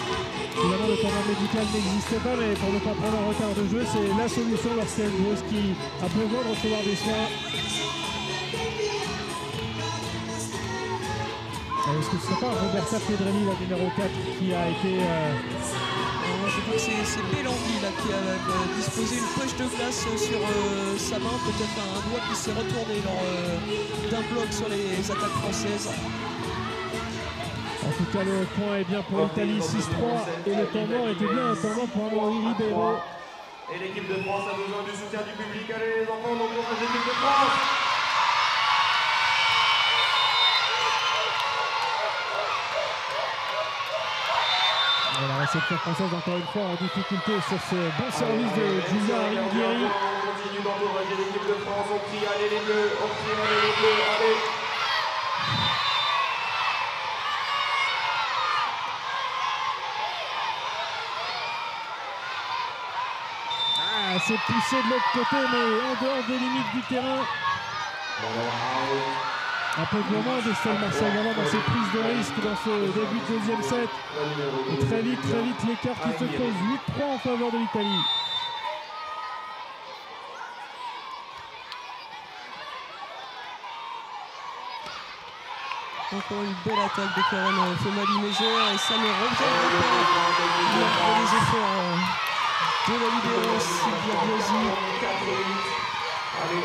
Speaker 1: le temps médical n'existait pas, mais pour ne pas prendre un retard de jeu, c'est la solution lorsqu'il y a une joueuse qui a besoin de recevoir des soins. Est-ce que ce ne serait pas Roberta Pedrelli, la numéro 4, qui a été...
Speaker 2: Je crois que c'est Bélandi là, qui a disposé une poche de glace sur sa main, peut-être un doigt qui s'est retourné lors d'un bloc sur les attaques françaises.
Speaker 1: En tout cas, le point est bien pour l'Italie, 6-3, et le temps mort était bien un temps mort pour Amaury Ribeiro.
Speaker 3: Et l'équipe de France a besoin du soutien du public. Allez les enfants, on encourage l'équipe de France.
Speaker 1: Et la réception française encore une fois en difficulté sur ce bon service de Julia Aringuieri.
Speaker 3: On continue d'encourager l'équipe de France, on crie allez les bleus, on crie allez les bleus, allez.
Speaker 1: C'est poussé de l'autre côté, mais en dehors des limites du terrain. Un peu de moment d'Estelle Marseille-Galland dans ses prises de risque dans ce début de deuxième set. Et très vite, l'écart qui se creuse. 8-3 en faveur de l'Italie.
Speaker 2: Encore une belle attaque de Karen Femali-Mégère et ça ne reviendra pas pour les efforts de la libéro Sylvia Biasi.
Speaker 3: Allez,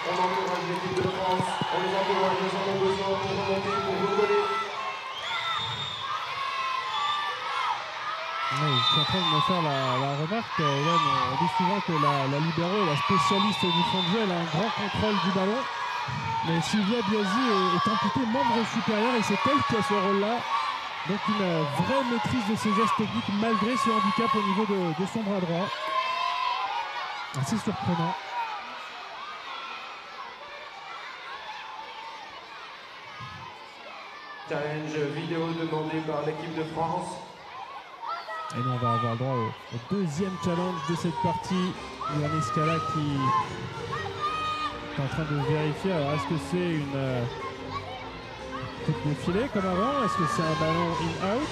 Speaker 3: on encourage l'équipe de France, on les encourage, ils en ont besoin pour remonter, pour recoller.
Speaker 1: Oui, je suis en train de me faire la remarque, Hélène, on dit souvent que la libéro est la spécialiste du fond de jeu, elle a un grand contrôle du ballon. Mais Sylvia Biasi est imputée membre supérieur et c'est elle qui a ce rôle-là. Donc une vraie maîtrise de ses gestes techniques malgré ce handicap au niveau de son bras droit. Assez surprenant.
Speaker 3: Challenge vidéo demandé par l'équipe de France.
Speaker 1: Et nous on va avoir le droit au deuxième challenge de cette partie. Ioane Escalade qui est en train de vérifier. Alors est-ce que c'est une coupe de filet comme avant? Est-ce que c'est un ballon in-out?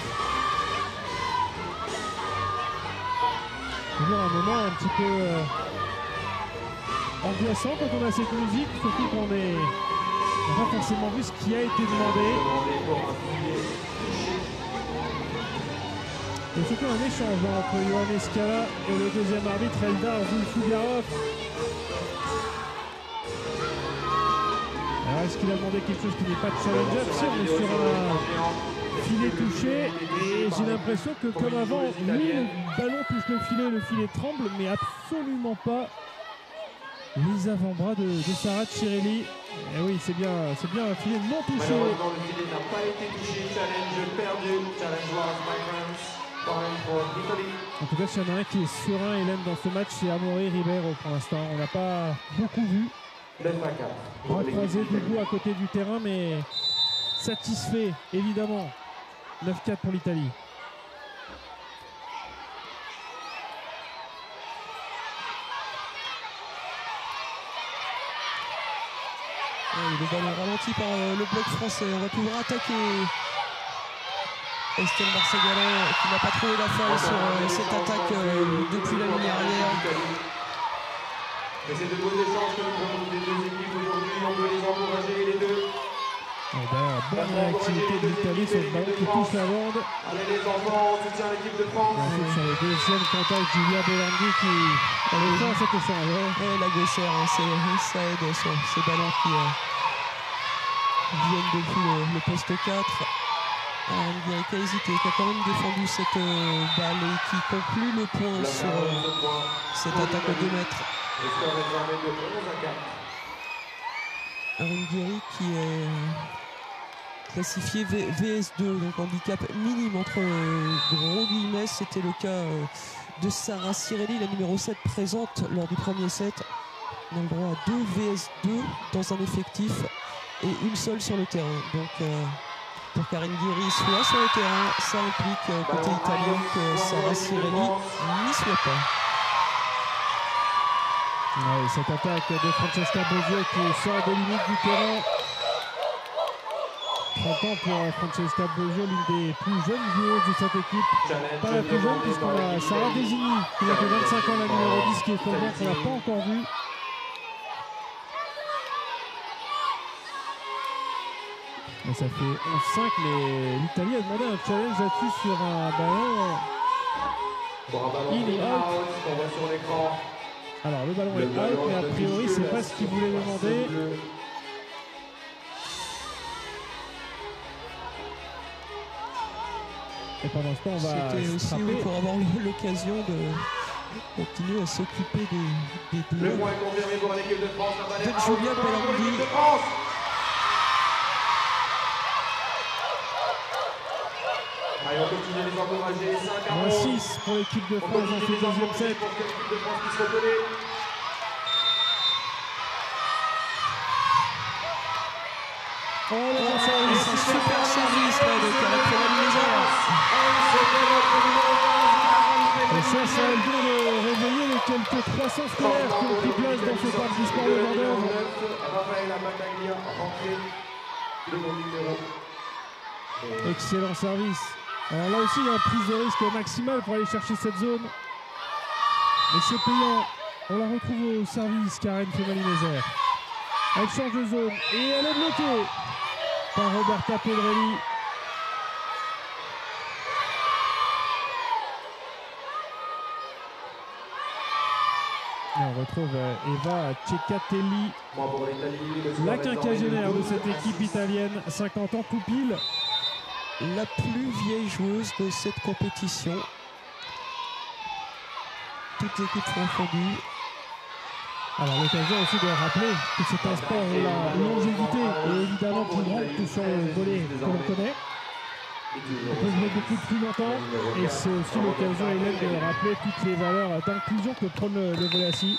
Speaker 1: Toujours un moment un petit peu angoissant quand on a cette musique, surtout qu'on n'a pas forcément vu ce qui a été demandé. Et surtout un échange entre Ioane Escalade et le deuxième arbitre Eldar Zulfougarov. Alors est-ce qu'il a demandé quelque chose qui n'est pas challengeable? Si on est sur un filet touché et j'ai l'impression que comme avant, oui, le ballon touche le filet tremble, mais absolument pas les avant-bras de Sarah Cirelli. Et oui, c'est bien un filet non touché.
Speaker 3: Malheureusement, le filet n'a pas été touché. Challenge perdu. Challenge lost, my friends.
Speaker 1: En tout cas, s'il y en a un qui est serein, Hélène, dans ce match, c'est Amaury Ribeiro pour l'instant. On n'a pas beaucoup vu. Bras croisé debout à côté du terrain, mais satisfait, évidemment. 9-4 pour l'Italie.
Speaker 2: Le ballon ralenti par le bloc français. On va pouvoir attaquer Estelle Marseille-Galland qui n'a pas trouvé la faille sur cette attaque depuis la ligne arrière.
Speaker 3: Et c'est de beaux échanges que nous avons des deux équipes aujourd'hui. On peut les encourager les deux.
Speaker 1: Bon bonne réactivité de l'Italie sur le ballon qui touche la bande.
Speaker 3: Allez les enfants, on soutient l'équipe de France.
Speaker 1: Ensuite, sur le deuxième contact, Julia Belandi qui allait faire cet échange.
Speaker 2: Ouais, la gauchère, hein, ça aide sur ces ballons qui viennent depuis le poste 4. Ngueri qui a hésité, qui a quand même défendu cette balle et qui conclut le point sur cette attaque à 2 mètres.
Speaker 3: Le score est désormais de 11 à 4.
Speaker 2: Ngueri qui est classifié VS2, donc handicap minime entre gros guillemets. C'était le cas de Sarah Cirelli, la numéro 7 présente lors du premier set. On a le droit à 2 VS2 dans un effectif et une seule sur le terrain. Donc pour qu'Aren Ngueri soit sur le terrain, ça implique côté italien que Sarah Cirelli n'y soit pas.
Speaker 1: Ouais, cette attaque de Francesca Bosio qui sort des limites du terrain. 30 ans pour Francesca Bosio, l'une des plus jeunes joueuses de cette équipe. Pas la plus jeune puisqu'on a Sarah Designy qui a que 25 ans, la numéro 10 qui est combien qu'on n'a pas encore vu. Et ça fait 11-5, mais l'Italie a demandé un challenge là-dessus sur un ballon. Il est out.
Speaker 3: On voit sur l'écran.
Speaker 1: Alors le ballon est out, mais a priori c'est pas ce qu'il voulait demander. Et pendant ce temps, on va.
Speaker 2: C'était aussi pour avoir l'occasion de continuer à s'occuper des
Speaker 3: Le point est confirmé pour l'équipe de France.
Speaker 2: de Julia Belandi.
Speaker 3: Allez, on continue à les encourager. 5 à 11.
Speaker 1: 6 pour l'équipe de France dans ce deuxième set.
Speaker 3: Pour que l'équipe de France puisse reconnaître.
Speaker 1: Oh, le bon service,
Speaker 2: un super service là, de Karen Fellaini-Légère.
Speaker 1: Et ça a le don de réveiller les quelques 300 scolaires qui ont pris place dans ce parc du sport de Vendôme.
Speaker 3: Raphaël Bataglia rentré de mon numéro.
Speaker 1: Excellent service. Alors là aussi, il y a une prise de risque maximale pour aller chercher cette zone. Mais c'est payant. On la retrouve au service, Karen Fellaini-Légère. Elle change de zone et elle est bloquée par Roberta Pedrelli. Et on retrouve Eva Ceccatelli, la quinquagénaire de cette équipe italienne, 50 ans tout pile.
Speaker 2: La plus vieille joueuse de cette compétition. Toutes les équipes confondues.
Speaker 1: Alors l'occasion aussi de rappeler que c'est un sport où la longévité est évidemment plus grande que sur le volley que l'on connaît. On peut jouer beaucoup plus longtemps et c'est aussi l'occasion, Hélène, de rappeler toutes les valeurs d'inclusion que prône le volley assis.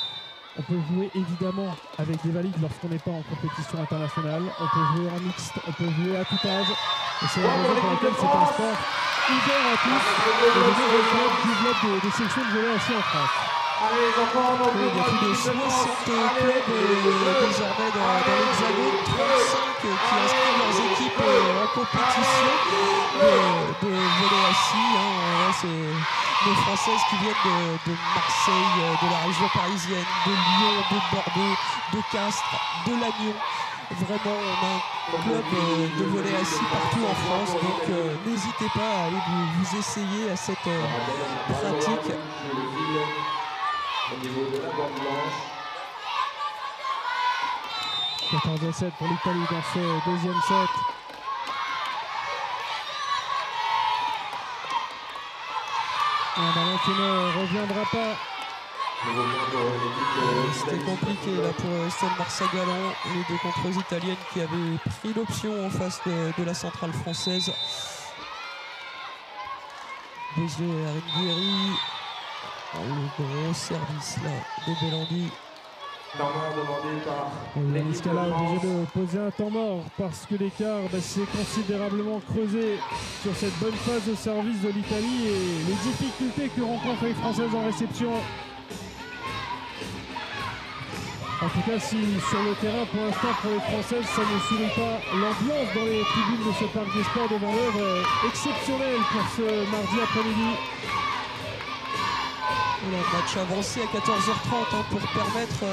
Speaker 1: On peut jouer évidemment avec des valides lorsqu'on n'est pas en compétition internationale. On peut jouer en mixte, on peut jouer à tout âge. Et c'est la raison pour laquelle c'est un sport ouvert à tous. Et le club développe des sections de volley assis en France.
Speaker 3: Allez les enfants, on
Speaker 2: Il y a plus de 60 clubs désormais dans l'Hexagone, 35 qui inscrivent leurs équipes en compétition de volley assis. Là, c'est des Françaises qui viennent de Marseille, de la région parisienne, de Lyon, de Bordeaux, de Castres, de Lannion. Vraiment, on a un club de volley assis partout en France, donc n'hésitez pas à aller vous essayer à cette pratique.
Speaker 3: Au niveau de la bande blanche.
Speaker 1: 14-7 pour l'Italie dans ce deuxième set. Un ballon qui ne reviendra pas.
Speaker 2: C'était compliqué là pour Estelle Marsagalan, les deux contreuses italiennes qui avaient pris l'option en face de la centrale française. Bosio et Aren Ngueri. Le gros service là de Belandi.
Speaker 1: Yanis Kala est obligé de poser un temps mort parce que l'écart s'est considérablement creusé sur cette bonne phase de service de l'Italie et les difficultés que rencontrent les Françaises en réception. En tout cas, si sur le terrain, pour l'instant, pour les Françaises, ça ne sourit pas. L'ambiance dans les tribunes de ce parc des sports de Vendôme est exceptionnelle pour ce mardi après-midi.
Speaker 2: Le match avancé à 14h30 pour permettre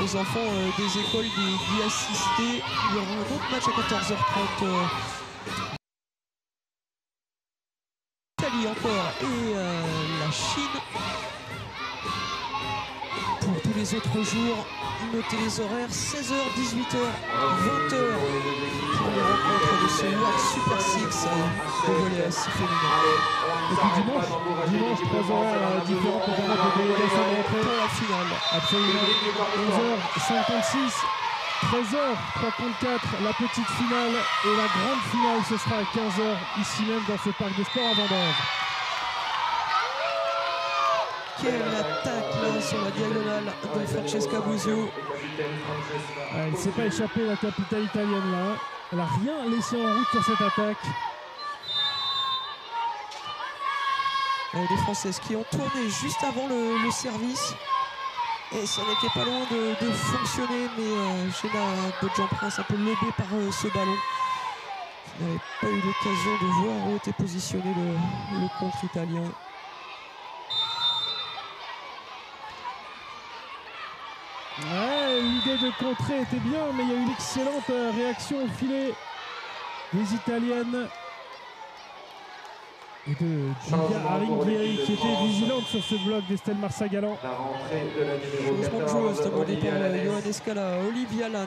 Speaker 2: aux enfants des écoles d'y assister. Il y aura un autre match à 14h30. L'Italie encore et la Chine. Pour tous les autres jours, notez les horaires 16h, 18h, 20h pour les rencontres de ce World Super 6 de volley assis féminin.
Speaker 1: Et puis dimanche 3 horaires différents pour permettre de délégation de rentrée
Speaker 2: pour la finale.
Speaker 1: Absolument. 11h56, 13h34, la petite finale et la grande finale, ce sera à 15h ici même dans ce parc des sports à Vendôme.
Speaker 2: Quelle attaque là sur la diagonale de Francesca Buzio.
Speaker 1: Elle ne s'est pas échappée, la capitale italienne là. Elle n'a rien laissé en route sur cette attaque.
Speaker 2: Des Françaises qui ont tourné juste avant le service. Et ça n'était pas loin de fonctionner, mais Jenna Bodjan-Prince un peu lobée par ce ballon. Je n'avais pas eu l'occasion de voir où était positionné le contre italien.
Speaker 1: Ouais, l'idée de contrer était bien, mais il y a eu l'excellente réaction au filet des Italiennes et de Giulia Aringhieri qui était vigilante sur ce bloc d'Estelle Marsagalan.
Speaker 2: Changement de joueuse demandé par Johannes Scala. Olivia Lann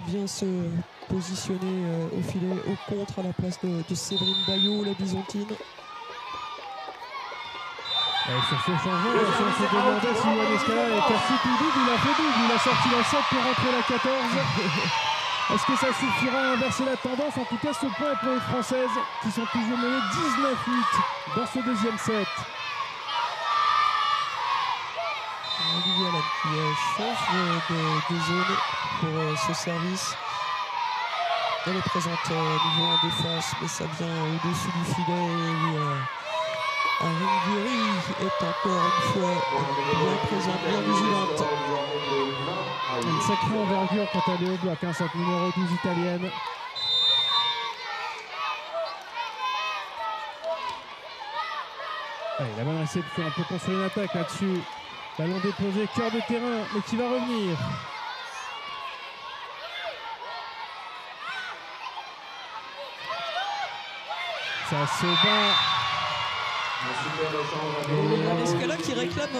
Speaker 2: vient se positionner au filet, au contre à la place de Séverine Bayot, la Byzantine.
Speaker 1: Sur ce changement, on se demandait si Johannes Scala est cassé tout double. Il a fait double, il a sorti la 7 pour rentrer la 14. Est-ce que ça suffira à inverser la tendance? En tout cas, ce point est pour les Françaises qui sont toujours menées 19-8 dans ce deuxième set.
Speaker 2: Olivia Lann qui change de zone pour ce service. Elle est présente au niveau en défense, mais ça vient au-dessus du filet. Aringhieri est encore une fois bien présente, bien vigilante.
Speaker 1: Une sacrée envergure quand elle est au bloc, cette numéro 12 italienne. Allez, la bonne réception, on peut construire une attaque là-dessus. Ballon déposé, cœur de terrain, mais qui va revenir. Ça se bat.
Speaker 2: Johannes Scala qui réclame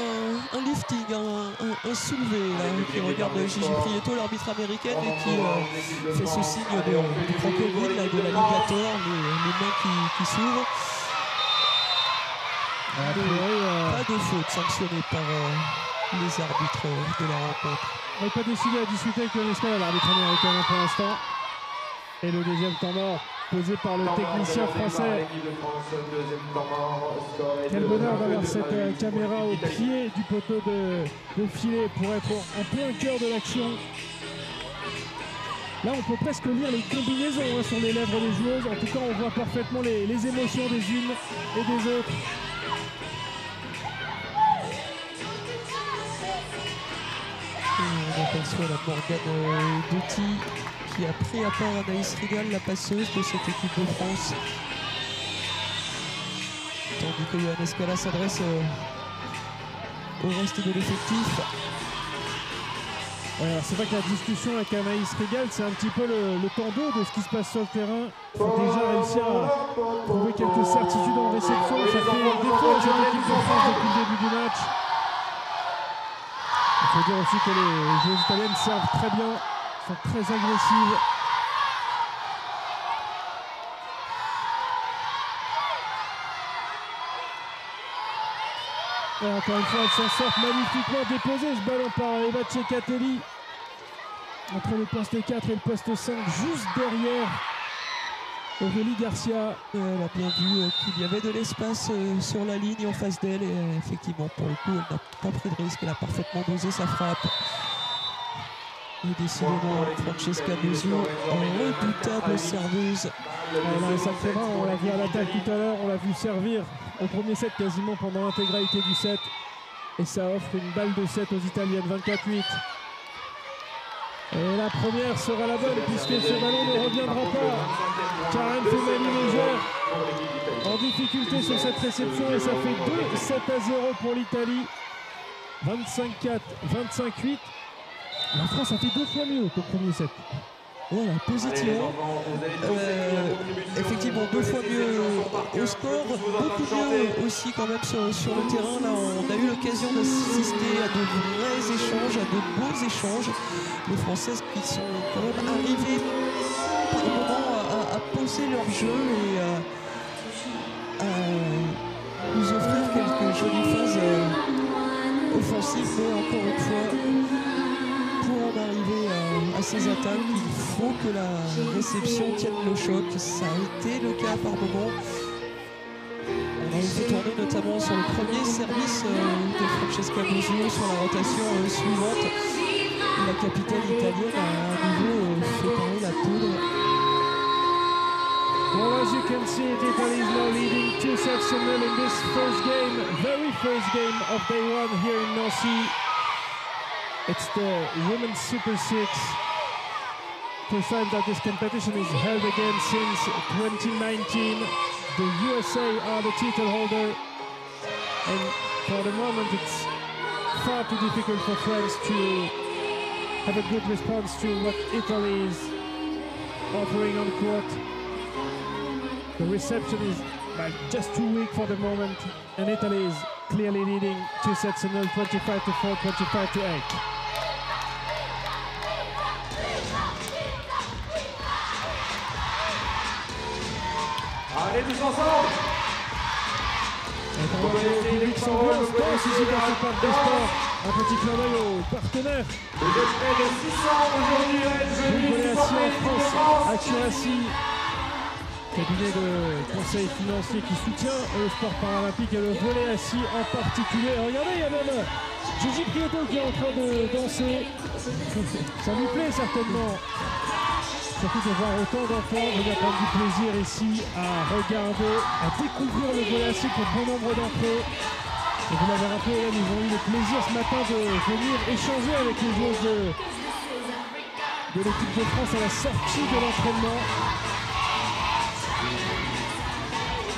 Speaker 2: un lifting, un soulevé, là, qui regarde Gigi Prieto, l'arbitre américaine, et qui fait ce signe du crocodile, de l'alligator, les mains qui s'ouvrent. Pas de faute sanctionnée par les arbitres de la rencontre.
Speaker 1: On n'est pas décidé à discuter avec Johannes Scala, l'arbitre américain pour l'instant. Et le deuxième temps mort posé par le technicien français. Quel bonheur d'avoir cette caméra au pied du poteau de filet pour être en plein cœur de l'action. Là, on peut presque lire les combinaisons sur les lèvres des joueuses. En tout cas, on voit parfaitement les émotions des unes et des autres.
Speaker 2: On aperçoit la Morgane Douty qui a pris à part Anaïs Rigal, la passeuse de cette équipe de France. Tandis que Johannes Scala s'adresse au reste de l'effectif.
Speaker 1: C'est vrai que la discussion avec Anaïs Rigal, c'est un petit peu le temps d'eau de ce qui se passe sur le terrain. Il faut déjà réussir à trouver quelques certitudes en réception. Ça fait défaut à cette équipe de France depuis le début du match. Il faut dire aussi que les joueuses italiennes servent très bien, sont très agressives. Et encore une fois, elles s'en sortent magnifiquement. Déposé ce ballon par Eva Cecatelli entre le poste 4 et le poste 5, juste derrière Aurélie Garcia.
Speaker 2: Elle a bien vu qu'il y avait de l'espace sur la ligne en face d'elle, et effectivement, pour le coup, elle n'a pas pris de risque. Elle a parfaitement dosé sa frappe. Et décidément, Francesca Buzio, redoutable serveuse.
Speaker 1: Elle a un sacré bras, on l'a vu à l'attaque tout à l'heure, on l'a vu servir au premier set quasiment pendant l'intégralité du set. Et ça offre une balle de 7 aux Italiennes, 24-8. Et la première sera la bonne puisque ce ballon ne reviendra pas. Karen Femani-Légère en difficulté sur cette réception et ça fait 2-7-0 pour l'Italie. 25-4, 25-8. La France a fait 2 fois mieux qu'au premier set.
Speaker 2: Voilà, position. Effectivement, 2 fois mieux au score, beaucoup mieux aussi quand même sur le terrain. Là, on a eu l'occasion d'assister à de vrais échanges, à de beaux échanges. Les Françaises qui sont quand même arrivées par moment à poser leur jeu et à nous offrir quelques jolies phases offensives. Mais encore une fois, pour en arriver à ces attaques, il faut que la réception tienne le choc. Ça a été le cas par moment. On a fait tourner notamment sur le premier service de Francesca Bosio sur la rotation suivante. La capitaine italienne a à nouveau fait parler la poudre.
Speaker 1: Well, as you can see, Italy is now leading 2-0 in this first game, very first game of day 1 here in Nancy. It's the Women's Super 6. First time that this competition is held again since 2019. The USA are the title holder, and for the moment it's far too difficult for France to have a good response to what Italy is offering on court. The reception is just too weak for the moment, and Italy is clearly leading 2-0, 25-4, 25-8.
Speaker 3: Allez tous ensemble.
Speaker 1: Et pour le public sanglant, danse ici dans ce parc des sports. Un petit clin d'œil aux partenaires.
Speaker 3: Vous êtes près de 600 aujourd'hui à être venus.
Speaker 1: France, Accuracy, cabinet de conseil financier qui soutient le sport paralympique et le volley assis en particulier. Regardez, il y a même Gigi Prieto qui est en train de danser. Ça nous plaît certainement. Surtout de voir autant d'enfants venir prendre du plaisir ici à regarder, à découvrir le volley assis pour bon nombre d'entre eux. Et vous l'avez rappelé, ils ont eu le plaisir ce matin de venir échanger avec les joueurs de l'équipe de France à la sortie de l'entraînement.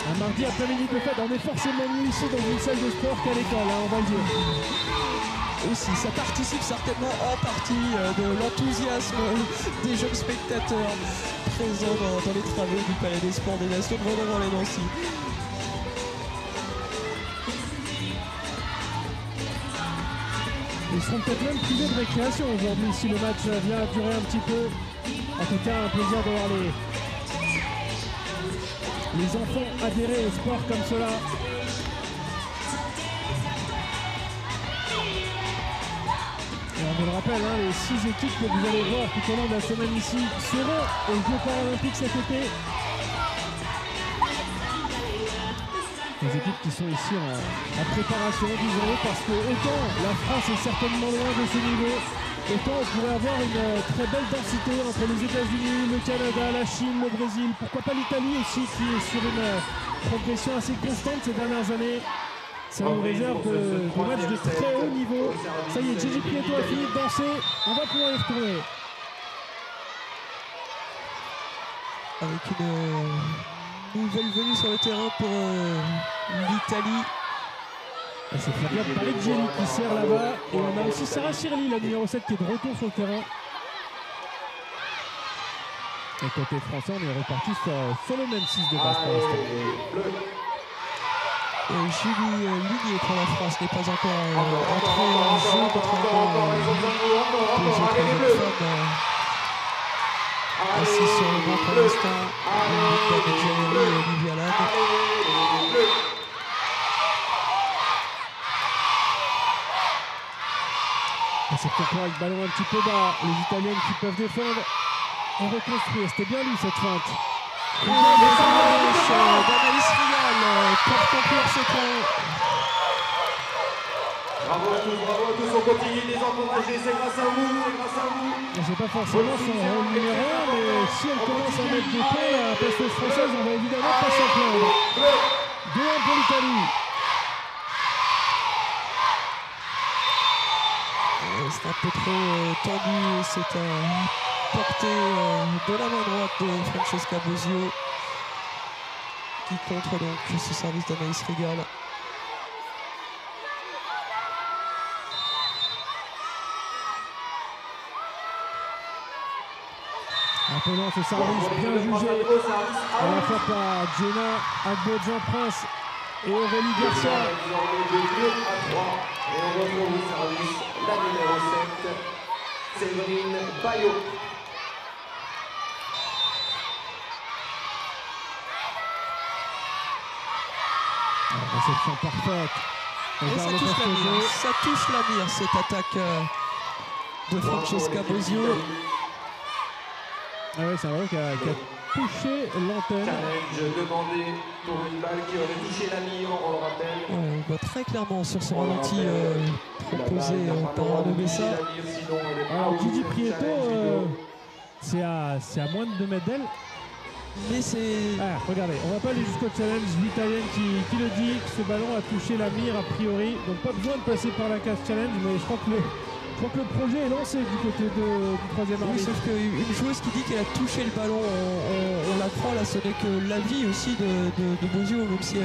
Speaker 1: Un mardi après-midi de fête, on est forcément mieux ici dans une salle de sport qu'à l'école, hein, on va le dire.
Speaker 2: Aussi, ça participe certainement en partie de l'enthousiasme des jeunes spectateurs présents dans les travées du Palais des Sports des Nations de Vendôme-les-Nancy.
Speaker 1: Ils seront peut-être même privés de récréation aujourd'hui si le match vient à durer un petit peu. En tout cas, un plaisir de voir les enfants adhérer au sport comme cela. Et on vous le rappelle, hein, les 6 équipes que vous allez voir tout au long de la semaine ici seront aux Jeux paralympiques cet été. Les équipes qui sont ici en préparation, disons-le, parce que autant la France est certainement loin de ce niveau, autant on pourrait avoir une très belle densité entre les États-Unis, le Canada, la Chine, le Brésil, pourquoi pas l'Italie aussi qui est sur une progression assez constante ces dernières années. Ça nous réserve de matchs de très haut niveau. Ça y est, Gigi Prieto a fini de danser, on va pouvoir y retourner.
Speaker 2: Avec une nouvelle venue sur le terrain pour l'Italie.
Speaker 1: C'est Flavia Pareggiani qui sert là-bas. Et on a aussi Sarah Sirli, la numéro 7, qui est de retour sur le terrain. Et côté français, on est reparti sur le même 6 de base pour l'instant.
Speaker 2: Julie Ligné pour la France n'est pas encore entrée en jeu, contrairement aux autres femmes assises sur le banc pour l'instant. Et Olivia Ladd.
Speaker 1: C'est pourquoi avec ballon un petit peu bas, les Italiennes qui peuvent défendre et reconstruire. C'était bien lui cette feinte.
Speaker 2: d'Anaïs Rial pour conclure ce point.
Speaker 3: Bravo à tous, on continue de les encourager, c'est grâce à vous, c'est grâce à vous.
Speaker 1: C'est pas forcément son rôle numéro 1, mais si elle commence à mettre des points, la passeuse française, on va évidemment pas s'en plaindre. 2-1 pour l'Italie.
Speaker 2: C'est un peu trop tendu, c'est un porté de la main droite de Francesca Bosio qui contre donc ce service d'Anaïs Rigal.
Speaker 1: Appelant ce service bien jugé à la fois par Jenna Agbo-Jean-Prince et Aurélie Garcia.
Speaker 3: Et on retrouve au service la numéro 7, Séverine Bayot.
Speaker 1: Réception parfaite.
Speaker 2: Et ça touche la mire, cette attaque de Francesca Bosio.
Speaker 1: Ah ouais, c'est un ballon qui a touché l'antenne.
Speaker 3: Challenge demandé pour une balle qui aurait touché la mire, on le rappelle.
Speaker 2: On voit très clairement sur ce ralenti proposé par Arnaud Messa.
Speaker 1: Alors Gigi Prieto, c'est à moins de 2 mètres d'elle.
Speaker 2: Mais c'est...
Speaker 1: Ah, regardez, on va pas aller jusqu'au challenge. L'Italienne qui le dit, que ce ballon a touché la mire a priori. Donc pas besoin de passer par la case challenge, mais je crois que le projet est lancé du côté du troisième arbitre.
Speaker 2: Oui, sauf qu'une joueuse qui dit qu'elle a touché le ballon, on la croit, là, ce n'est que l'avis aussi de Bosio, même si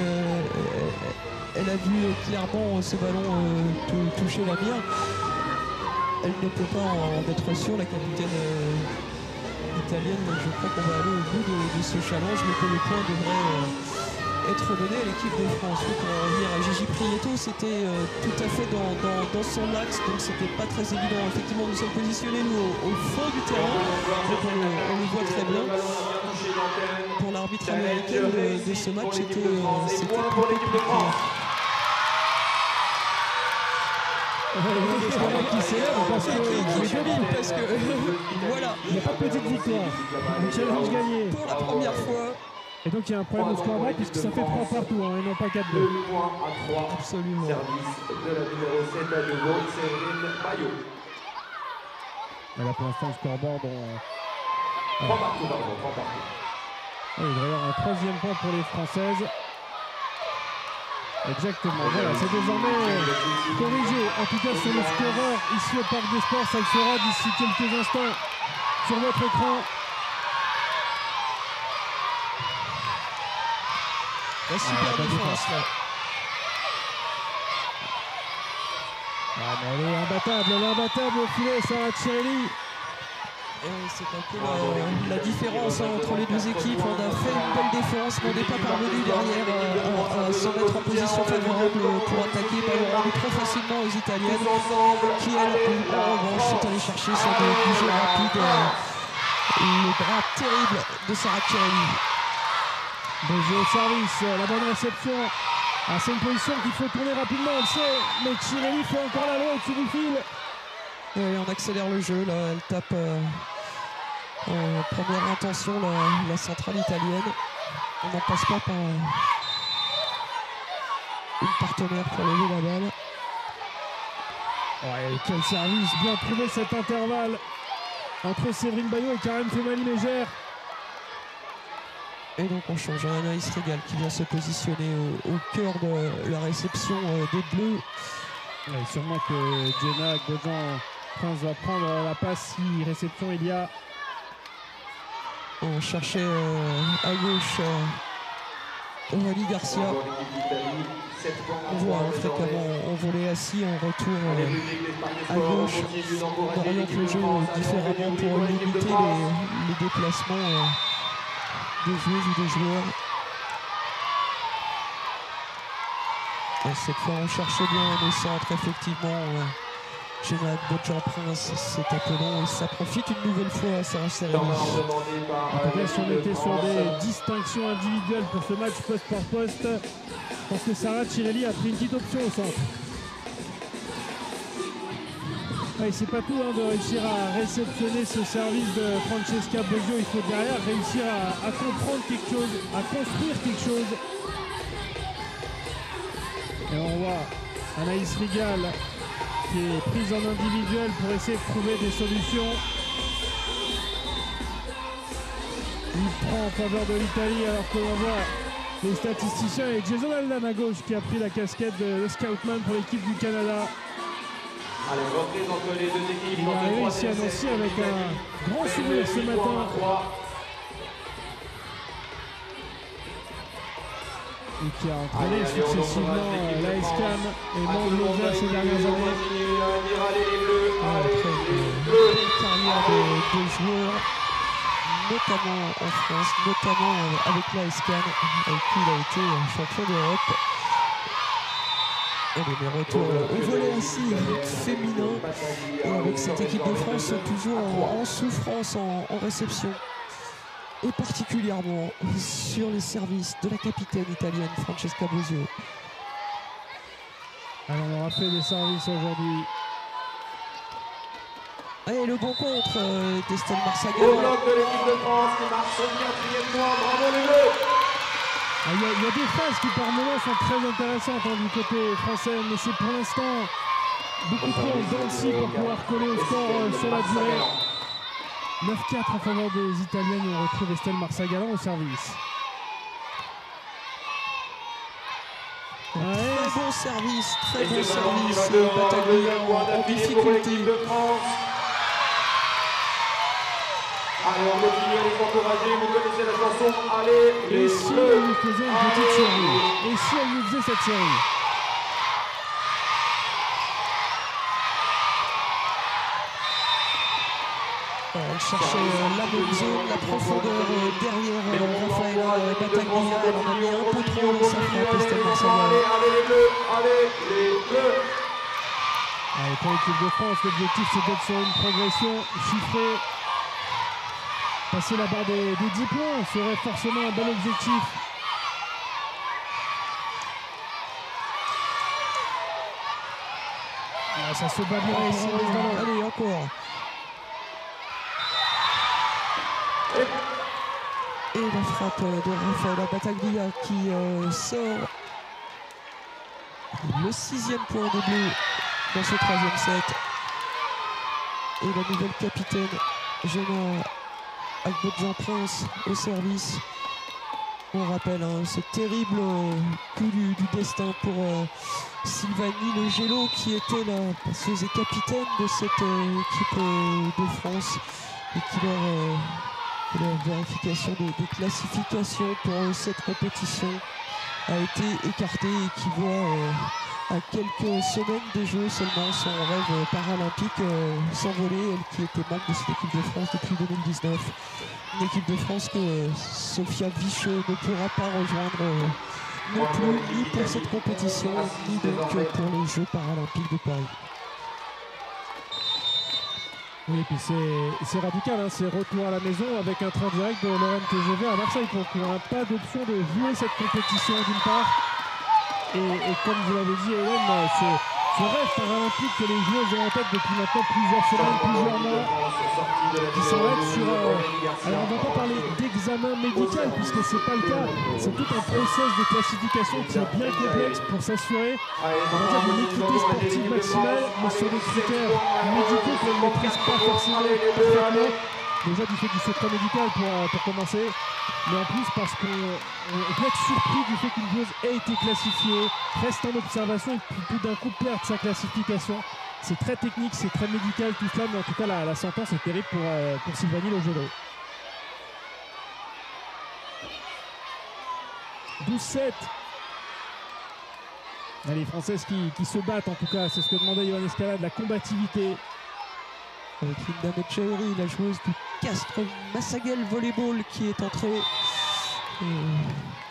Speaker 2: elle a vu clairement ce ballon toucher la mire. Elle ne peut pas en être sûre, la capitaine italienne. Donc je crois qu'on va aller au bout de ce challenge, mais que le point devrait être donné à l'équipe de France. Pour en revenir à Gigi Prieto, c'était tout à fait dans son axe, donc c'était pas très évident. Effectivement, nous sommes positionnés nous au fond du terrain, donc on le voit très bien. Pour l'arbitre américain de ce match, c'était plutôt compliqué.
Speaker 1: Qui s'élève parce que
Speaker 2: voilà.
Speaker 1: Il n'y a pas de petite victoire. Un challenge gagné.
Speaker 2: Pour la première fois.
Speaker 1: Et donc il y a un problème de scoreboard puisque ça fait 3 partout et non pas 4-2.
Speaker 3: 2 points à 3.
Speaker 2: Absolument.
Speaker 3: Service de la numéro 7 à nouveau, Séverine Bayot.
Speaker 1: Et là pour l'instant le scoreboard
Speaker 3: 3 partout, pardon, 3 partout.
Speaker 1: Il devrait y avoir un 3e point pour les Françaises. Exactement, voilà, c'est désormais corrigé. En tout cas sur le scoreur ici au Parc des Sports, ça le sera d'ici quelques instants sur votre écran.
Speaker 2: La super défense là.
Speaker 1: Ah, mais elle est imbattable au filet, Sarah Cirelli.
Speaker 2: C'est un peu la différence entre les deux équipes. On a fait une belle défense, mais on n'est pas parvenu derrière à se mettre en position favorable pour attaquer. Ballon rendu trop facilement aux Italiennes, qui elles, en revanche, sont allées chercher sur des jeux rapides le bras terrible de Sarah Cirelli.
Speaker 1: Bon jeu au service, la bonne réception. Ah, c'est une position qu'il faut tourner rapidement, on le sait, mais Cirelli fait encore la loi au-dessus du fil.
Speaker 2: Et on accélère le jeu, là, elle tape en première intention la centrale italienne. On n'en passe pas par une partenaire pour lever la balle.
Speaker 1: Ouais, quel service, bien trouvé cet intervalle entre Séverine Bayot et Karen Femali-Mégère.
Speaker 2: Et donc on change à Anaïs Régal qui vient se positionner au cœur de la réception des Bleus.
Speaker 1: Ouais, sûrement que Jenna Agbo-Jean-Prince va prendre la passe si réception il y a.
Speaker 2: On cherchait à gauche Aurélie Garcia. On voit fréquemment on volait assis en retour à gauche. On oriente le jeu différemment pour limiter les déplacements des joueuses ou des joueurs. Et cette fois on cherchait bien le centre, effectivement. Jenna Agbo-Jean-Prince, c'est un peu long et ça profite une nouvelle fois à Sarah Cirelli.
Speaker 1: En tout cas, si on était sur des distinctions individuelles pour ce match poste par poste, je pense que Sarah Cirelli a pris une petite option au centre. Ouais, c'est pas tout de réussir à réceptionner ce service de Francesca Bosio. Il faut derrière réussir à comprendre quelque chose, à construire quelque chose. Et on voit Anaïs Régal qui est prise en individuel pour essayer de trouver des solutions. Il prend en faveur de l'Italie alors que l'on voit les statisticiens et Jason Aldan à gauche qui a pris la casquette de scoutman pour l'équipe du Canada.
Speaker 3: Allez, reprise entre les deux équipes.
Speaker 1: Il est arrivé ici à Nancy avec un grand sourire ce matin. Et qui a entraîné successivement l'ASCAM et Mont-Longa ces dernières années.
Speaker 2: Après une carrière de joueur notamment en France, notamment avec l'AS Cannes, avec qui il a été champion d'Europe. Les retours au volet ainsi féminin, et avec cette équipe de France toujours en souffrance en réception, et particulièrement sur les services de la capitaine italienne Francesca Bosio.
Speaker 1: Alors on aura fait des services aujourd'hui.
Speaker 2: Et le bon contre d'Estelle Marsagala.
Speaker 3: Au bloc de l'équipe de France qui marque son 4e point. Bravo les Bleus.
Speaker 1: Il y a des phases qui par moments sont très intéressantes du côté français, mais c'est pour l'instant beaucoup trop en dents de scie pour pouvoir coller au score sur la durée. 9-4 en faveur des Italiennes, et on retrouve Estelle Marsagala au service.
Speaker 2: Très bon service, Battaglia en difficulté.
Speaker 3: Allez, on continue à les encourager, vous connaissez la chanson, allez,
Speaker 1: et si elle nous faisait une petite série? Et si elle nous faisait cette série?
Speaker 2: Elle cherchait la bonne zone, la profondeur derrière Rafaela Battaglia. Elle en a mis un peu trop dans sa frappe, Estelle Marsagala.
Speaker 3: Allez les Bleus, allez les Bleus.
Speaker 1: Allez, pour l'équipe de France, l'objectif c'est d'être sur une progression chiffrée. Passer la barre des 10 points serait forcément un bon objectif. Ah, ça se bat bien.
Speaker 2: Allez, encore. Et la frappe de Rafaela Battaglia qui sort le 6e point des Bleus dans ce 3e set. Et la nouvelle capitaine, Jenna Agbodjan-Prince au service. On rappelle ce terrible coup du destin pour Sylvanie Legelo, qui était la passeuse et capitaine de cette équipe de France, et qui leur vérification des classifications pour cette compétition a été écartée, et qui voit à quelques semaines de jeu seulement son rêve paralympique s'envoler, elle qui était membre de cette équipe de France depuis 2019. Une équipe de France que Sophia Vicheux ne pourra pas rejoindre non plus, ni pour cette compétition, ni donc pour les Jeux paralympiques de Paris.
Speaker 1: Oui, et puis c'est radical, c'est retour à la maison avec un train direct de Lorraine TGV à Marseille. Donc on n'a pas d'option de jouer cette compétition d'une part. Et comme vous l'avez dit, Hélène, ce rêve paralympique que les joueuses ont en tête depuis maintenant plusieurs semaines, plusieurs mois, qui s'arrête sur... alors on ne va pas parler d'examen médical, puisque ce n'est pas le cas. C'est tout un process de classification qui est bien complexe pour s'assurer, on va dire, d'une équité sportive maximale, mais sur des critères médicaux qu'on ne maîtrise pas forcément parfaitement. Déjà du fait du secret médical pour commencer, mais en plus parce qu'on peut être surpris du fait qu'une joueuse ait été classifiée, reste en observation et puis tout d'un coup perd sa classification. C'est très technique, c'est très médical tout cela, mais en tout cas la sentence est terrible pour Sylvanie Legelo. 12-7. Les Françaises qui se battent, en tout cas, c'est ce que demandait Yohann Escala, de la combativité.
Speaker 2: Avec Linda Mecciaeri, la joueuse du Castres Massaguel Volleyball, qui est entrée.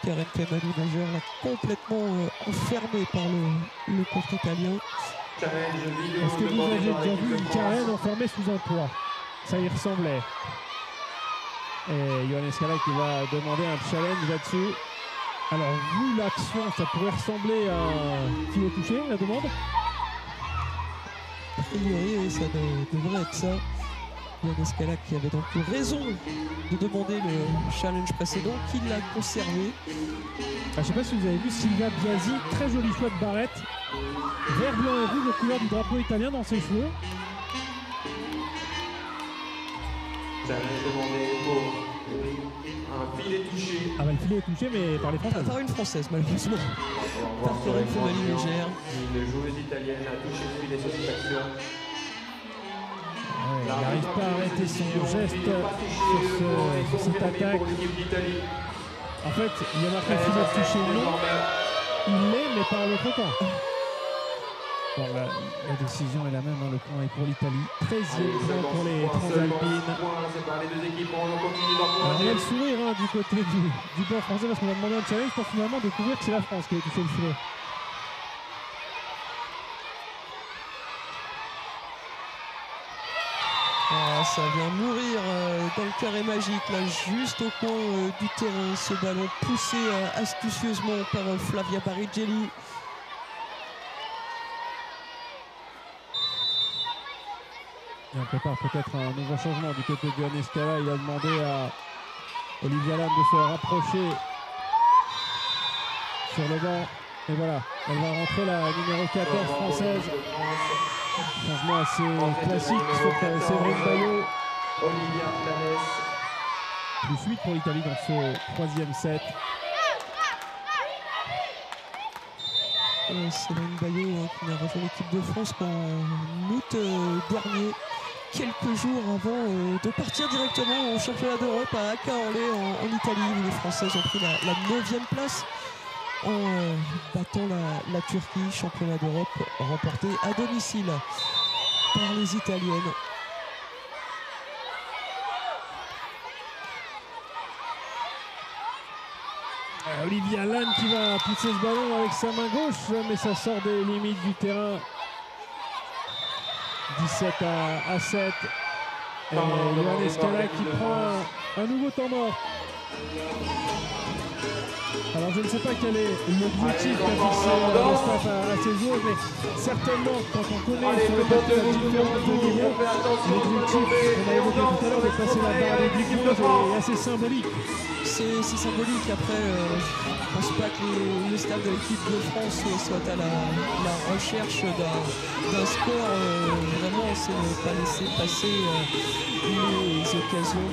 Speaker 2: Karen Femani Major l'a complètement enfermée par le contre italien.
Speaker 1: Est-ce que vous avez déjà vu une Karen enfermée sous un toit? Ça y ressemblait. Et Yohann Escala qui va demander un challenge là-dessus. Alors, vu l'action, ça pourrait ressembler à un filet touché, la demande?
Speaker 2: Oui, ça devrait être ça. Yohann Escala qui avait donc eu raison de demander le challenge précédent, qu'il l'a conservé.
Speaker 1: Je ne sais pas si vous avez vu Silvia Biasi, très joli choix de barrette. Vert, blanc et rouge aux couleurs du drapeau italien dans ses cheveux.
Speaker 3: Challenge demandé pour un filet touché.
Speaker 1: Ah bah le filet est touché, mais par les Françaises.
Speaker 2: Par une Française, malheureusement. Par Karen Femani Légère.
Speaker 3: Une joueuse italienne a touché le filet sur cette action.
Speaker 1: Ouais, il n'arrive pas à arrêter son geste sur cette attaque. En fait, il y a marqué filet touché, non. Il l'est, mais par l'autre camp. Bon, la décision est la même, le point est pour l'Italie. 13e point pour les Transalpines.
Speaker 3: par les deux équipes. On continue
Speaker 1: On a
Speaker 3: d'encourager.
Speaker 1: le sourire du côté du banc français parce qu'on a demandé un challenge pour finalement découvrir que c'est la France qui a touché le filet.
Speaker 2: Ah, ça vient mourir dans le carré magique, là, juste au coin du terrain. Ce ballon poussé astucieusement par Flavia Barigelli.
Speaker 1: Et on prépare peut-être un nouveau changement du côté de Yoann Escala. Il a demandé à Olivia Lam de se rapprocher sur le banc. Et voilà, elle va rentrer la numéro 14 française. Changement assez classique sur Séverine Baillot.
Speaker 3: Olivia Planès.
Speaker 1: Plus 8 pour l'Italie dans ce troisième set.
Speaker 2: Séverine Baillot qui n'a rejoint l'équipe de France qu'en août dernier, quelques jours avant de partir directement au championnat d'Europe à Caorle en Italie, où les Françaises ont pris la 9e place en battant la Turquie, championnat d'Europe remporté à domicile par les Italiennes.
Speaker 1: Olivia Lam qui va pousser ce ballon avec sa main gauche, mais ça sort des limites du terrain. 17 à 7. Et Yoann Escala qui prend un nouveau temps mort. Alors je ne sais pas quel est l'objectif qu'a fixé le staff à ses joueurs, mais certainement quand on connaît sur le papier la différence de niveau, l'objectif qu'on a évoqué tout à l'heure de passer la barre des 10 points est assez symbolique.
Speaker 2: C'est symbolique. Après, je ne pense pas que le staff de l'équipe de France soit à la recherche d'un score. Vraiment, c'est ne pas laisser passer les occasions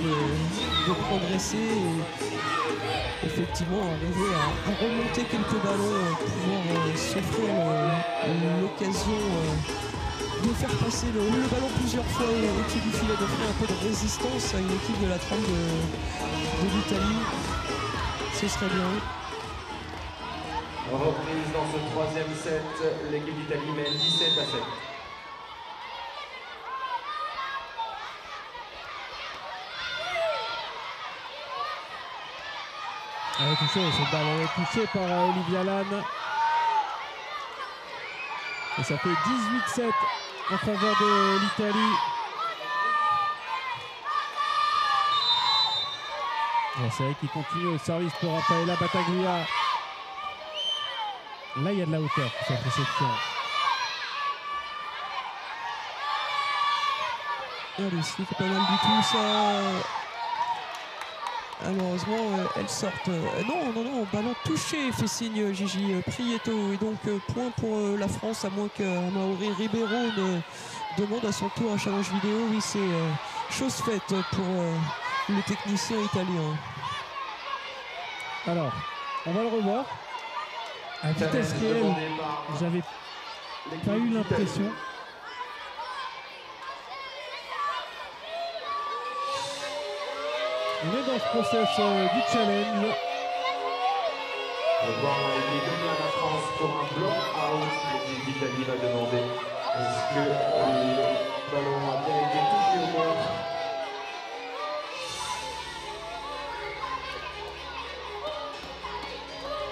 Speaker 2: de progresser. Et effectivement, arriver à remonter quelques ballons, pouvoir s'offrir l'occasion de faire passer le ballon plusieurs fois au pied du filet, d'offrir un peu de résistance à une équipe de la trempe de l'Italie. Ce serait bien.
Speaker 3: Reprise dans ce troisième set, l'équipe d'Italie mène 17 à 7.
Speaker 1: Elle est touchée, cette balle est touchée par Olivia Lam. Et ça fait 18-7 en faveur de l'Italie. C'est vrai qu'il continue au service pour Raffaella Battaglia. Là, il y a de la hauteur pour cette réception.
Speaker 2: Allez, c'est pas mal du tout ça. Malheureusement, elles sortent. Non, ballon touché, fait signe Gigi Prieto. Et donc, point pour la France, à moins qu'Amaury Ribeiro ne demande à son tour un challenge vidéo. Oui, c'est chose faite pour le technicien italien.
Speaker 1: Alors, on va le revoir. À vitesse réelle, j'avais pas eu l'impression. On est dans ce process du challenge.
Speaker 3: Le ballon a été donné à la France pour un block-out. L'équipe d'Italie va demander est-ce que le ballon a bien été touché au contre.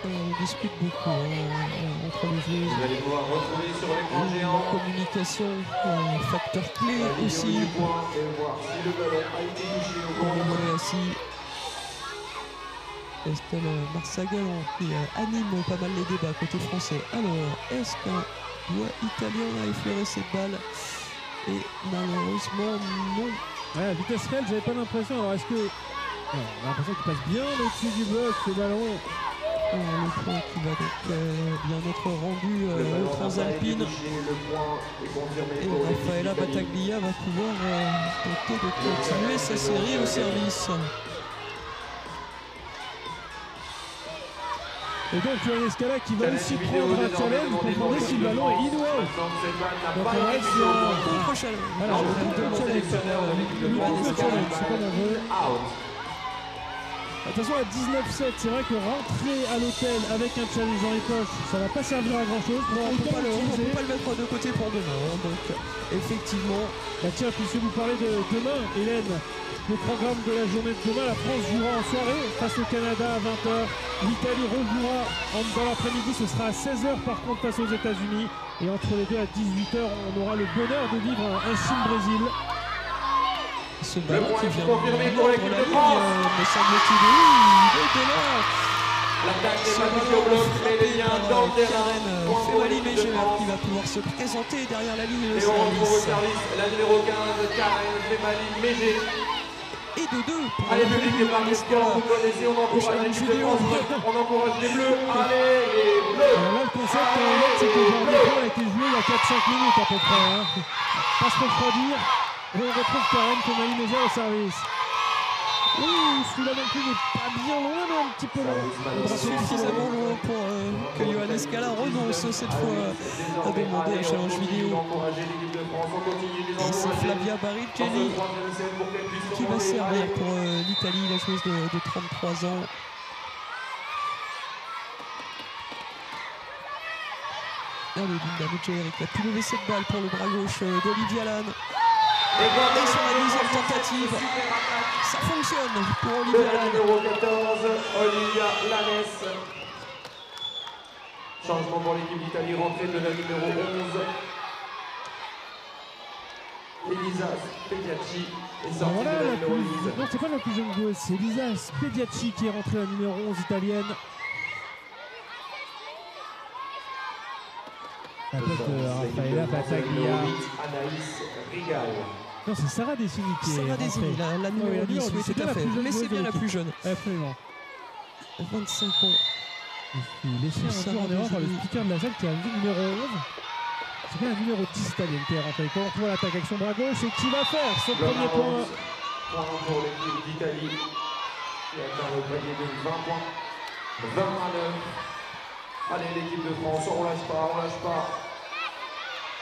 Speaker 2: On discute beaucoup entre les joueurs.
Speaker 3: Vous allez pouvoir retrouver sur l'écran géant.
Speaker 2: La communication, facteur clé aussi.
Speaker 3: Et voir si le ballon a été touché au contre.
Speaker 2: Aussi. Estelle Marsagalon qui anime pas mal les débats côté français. Alors, est-ce qu'un doigt italien a effleuré cette balle? Et malheureusement, non.
Speaker 1: Ouais, à vitesse réelle, j'avais pas l'impression. Alors, est-ce que. On a l'impression qu'il passe bien au-dessus du bloc, ce ballon.
Speaker 2: Le point qui va donc bien être rendu aux Transalpines. Et Raffaella Battaglia va pouvoir tenter de continuer sa série au service.
Speaker 1: Et donc Yoann Escala qui va aussi prendre un challenge pour demander si le ballon est in ou out. Donc on va être sur un
Speaker 2: contre-challenge.
Speaker 1: Alors, le double challenge. Le double challenge, c'est comme on veut. De toute façon, à 19-7, c'est vrai que rentrer à l'hôtel avec un challenge dans les poches, ça va pas servir à grand chose.
Speaker 2: Non, on ne peut pas le mettre de côté pour demain. Hein, donc, effectivement.
Speaker 1: Bah tiens, puisque vous parlez de demain, Hélène, le programme de la journée de demain, la France jouera en soirée face au Canada à 20h. L'Italie rejouera dans l'après-midi, ce sera à 16h par contre face aux États-Unis. Et entre les deux à 18h, on aura le bonheur de vivre un Chine-Brésil.
Speaker 2: Ce ballon qui vient confirmé pour l'équipe de France. Me semble-t-il, il est de là.
Speaker 3: L'attaque est magnifique au bloc, mais les liens dans le terrain.
Speaker 2: Fémali Mégémer qui va pouvoir se présenter derrière la ligne de
Speaker 3: service. Et on retrouve au
Speaker 2: service.
Speaker 3: service la numéro 15, Karen Fémali Mégé.
Speaker 2: Et de deux.
Speaker 3: Allez, public de Paris Sport, vous connaissez, on encourage l'équipe de France, on encourage les Bleus. Allez, les Bleus.
Speaker 1: Alors là, le concept, c'est que le ball a été joué il y a 4-5 minutes à peu près. Hein. Pas se refroidir. Et on retrouve Karen Fémali Mégé au service. Ouh, celui-là non plus n'est pas bien loin, mais un petit peu loin.
Speaker 2: Suffisamment loin pour que Johan Escala renonce cette fois à demander un challenge vidéo. Et c'est Flavia Barrichelli qui va servir pour l'Italie, la joueuse de 33 ans. Allez, Linda Mujeric a pu lever cette balle pour le bras gauche d'Olivia Lann. Et sur la deuxième tentative, ça fonctionne pour Olivia Lann.
Speaker 3: Numéro 14, Olivia Lannes. Changement pour l'équipe d'Italie, rentrée de la numéro 11. Elisa Spediacci est sortie de la numéro 10.
Speaker 1: Non, c'est pas la plus jeune joueuse, c'est Elisa Spediacci qui est rentrée la numéro 11 italienne. La tête de Raffaella Battaglia.
Speaker 3: Anaïs Rigal.
Speaker 1: Non, c'est Sarah Dessini qui est
Speaker 2: Sarah Dessini, la numéro 10, oui, tout à fait. Mais c'est bien la plus jeune.
Speaker 1: Absolument.
Speaker 2: 25 ans.
Speaker 1: Je suis laissé un peu en erreur par le speaker de la salle qui a vu numéro 11. C'est bien la numéro 10 italienne qui est rentrée. Quand on voit l'attaque avec son bras gauche, et qui va faire son premier point.
Speaker 3: Point pour l'équipe d'Italie qui atteint le palier de 20 points. 20 à 9. Allez, l'équipe de France, on lâche pas, on lâche pas.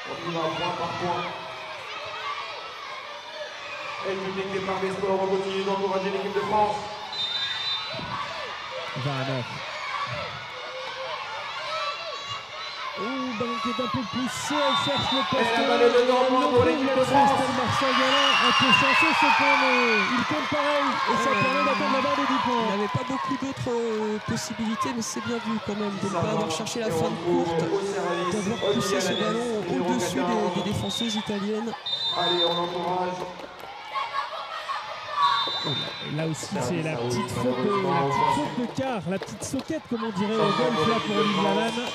Speaker 3: On y va point par point. Et le public des Paris Sport, on continue d'encourager l'équipe de France.
Speaker 1: 20 à 9. Oh, ballon qui est un peu poussé, elle cherche le poste.
Speaker 3: Et la balle est dedans pour l'équipe de France.
Speaker 1: Marsagala, un peu chanceux ce point, mais il compte pareil. Et ça permet d'atteindre la barre des 10 points.
Speaker 2: Il n'avait pas beaucoup d'autres possibilités, mais c'est bien vu quand même de ne pas avoir cherché la fin de courte, d'avoir poussé ce ballon au-dessus des défenseuses italiennes.
Speaker 3: Allez, on l'encourage.
Speaker 1: Là aussi, c'est la petite faute de quart, la petite soquette, comme on dirait au golf là pour Olivia Lann.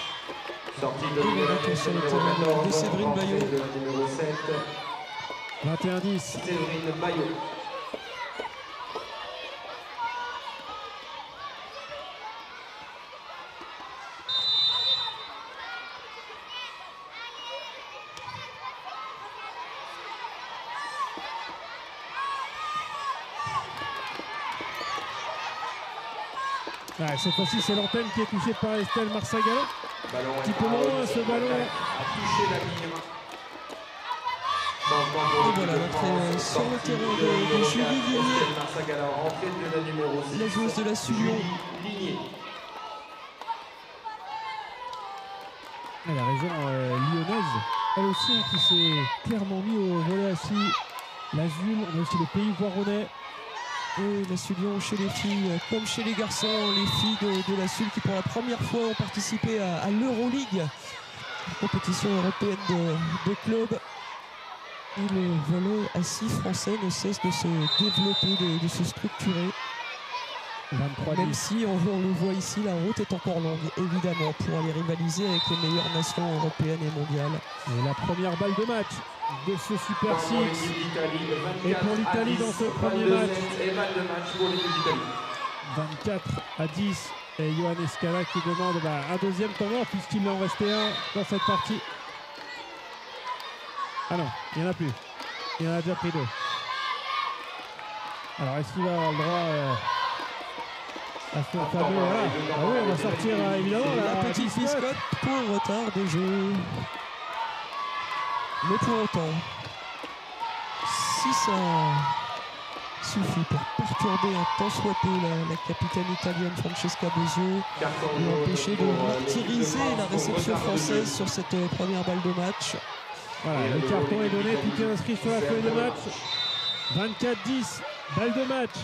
Speaker 3: Sortie de numéro
Speaker 2: de Séverine Maillot.
Speaker 3: De la numéro 7.
Speaker 1: 21-10.
Speaker 3: Séverine Maillot.
Speaker 1: Ouais, cette fois-ci, c'est l'antenne qui est touchée par Estelle Marsagala. Un petit peu loin, ce ballon.
Speaker 3: A touché la ligne.
Speaker 2: Et voilà, l'entrée sur le terrain de Julie Ligné.
Speaker 3: Marsagala, rentrée de la numéro 6.
Speaker 2: La joueuse de la Sullion.
Speaker 1: La région lyonnaise, elle aussi, hein, qui s'est clairement mis au volet assis. L'Azul, on a aussi le pays voironnais.
Speaker 2: Et la Sullion chez les filles, comme chez les garçons, les filles de la Sul qui pour la première fois ont participé à l'Euroleague, compétition européenne de clubs. Et le volet assis français ne cesse de se développer, de se structurer.
Speaker 1: 23-10.
Speaker 2: Même si on le voit ici, la route est encore longue, évidemment, pour aller rivaliser avec les meilleures nations européennes et mondiales.
Speaker 1: Et la première balle de match de ce Super Six. Et pour l'Italie dans ce premier match. 24-10. Et Johan Escala qui demande un deuxième temps mort puisqu'il en restait un dans cette partie. Ah non, il n'y en a plus. Il en a déjà pris deux. Alors est-ce qu'il va avoir le droit à ce fameux... Voilà. Ah oui, on va sortir évidemment
Speaker 2: la petite biscotte pour retard de jeu. Mais pour autant, suffit pour perturber un tant soit peu la capitaine italienne Francesca Bosio et empêcher de martyriser la réception française sur cette première balle de match.
Speaker 1: Voilà, le carton est donné, tout est inscrit sur la feuille de match. 24-10, balle de match.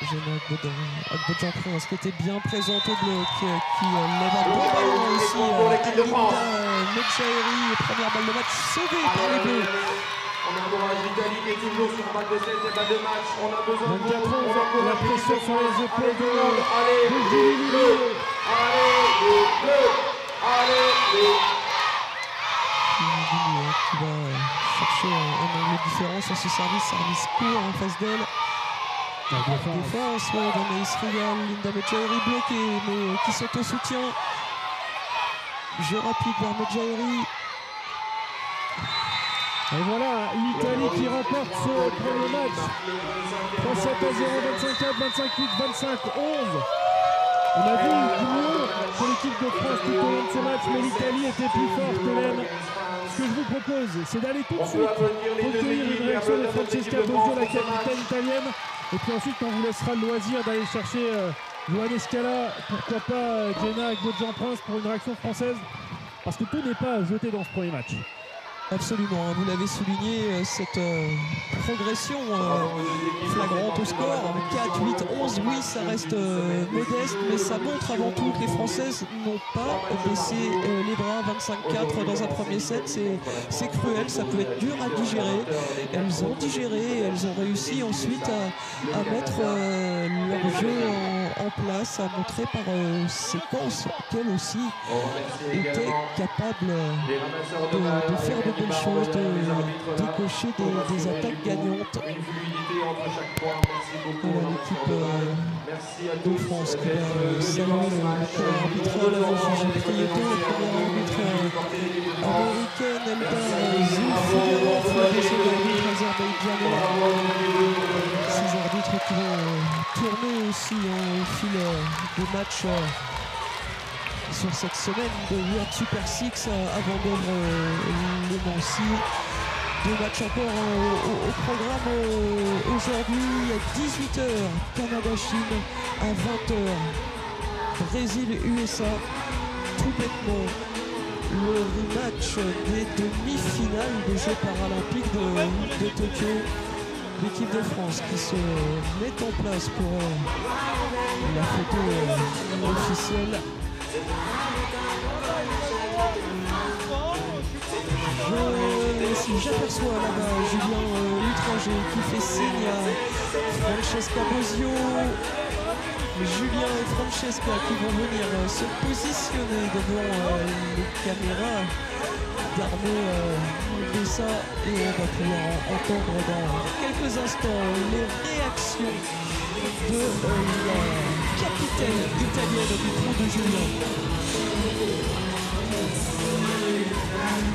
Speaker 2: Jenna Agbojan-Prince qui était bien présente au bloc, qui lève un bon ballon aussi à Linda Medjaeri, première balle de match sauvée par les Bleus.
Speaker 3: On encourage l'Italie qui est toujours sur balle de 7 et balle de match. On a besoin de
Speaker 1: 24 ans, la pression sur les épaules de
Speaker 3: Allez, les Bleus! Allez, les Bleus! Allez, les
Speaker 2: qui va chercher un angle différent sur ce service court en face d'elle. La défense d'Anaïs Rial, Linda Medjaeri bloquée, mais qui sont au soutien. Jeu rapide vers Medjaeri.
Speaker 1: Et voilà, l'Italie qui remporte ce premier match. 3-7-0, 25-4, 25-8, 25-11. On a vu du mieux pour l'équipe de France tout au long de ce match, mais l'Italie était plus forte, Hélène. Ce que je vous propose, c'est d'aller tout de suite recueillir une réaction de Francesca Bosio, la capitaine italienne. Et puis ensuite, on vous laissera le loisir d'aller chercher Yoann Escala, pourquoi pas Jenna Agbojan-Prince pour une réaction française. Parce que tout n'est pas jeté dans ce premier match.
Speaker 2: Absolument, vous l'avez souligné, cette progression flagrante au score, 4, 8, 11, oui ça reste modeste, mais ça montre avant tout que les Françaises n'ont pas baissé les bras. 25-4 dans un premier set, c'est cruel, ça peut être dur à digérer. Elles ont digéré, elles ont réussi ensuite à mettre leur jeu en place, à montrer par séquence qu'elles aussi étaient capables de faire de belles choses, de décocher des attaques gagnantes. Voilà l'équipe de France qui va saluer le corps arbitral avant Gigi Prieto, la première arbitre américaine, Elda Zulfigarov, le deuxième arbitre azerbaïdjanais. Ces arbitres qui vont tourner aussi au fil des matchs sur cette semaine de World Super 6 avant d'œuvre les Nancy. Deux matchs encore au programme aujourd'hui à 18h, Canada-Chine, à 20h, Brésil-USA. Tout bêtement, le rematch des demi-finales des Jeux paralympiques de Tokyo. L'équipe de France qui se met en place pour la photo officielle. J'aperçois là-bas Julien Lutranger qui fait signe à Francesca Bosio. Julien et Francesca qui vont venir se positionner devant les caméras d'Arnaud Bessa, et on va pouvoir entendre dans quelques instants les réactions de la capitaine italienne du groupe de Julien.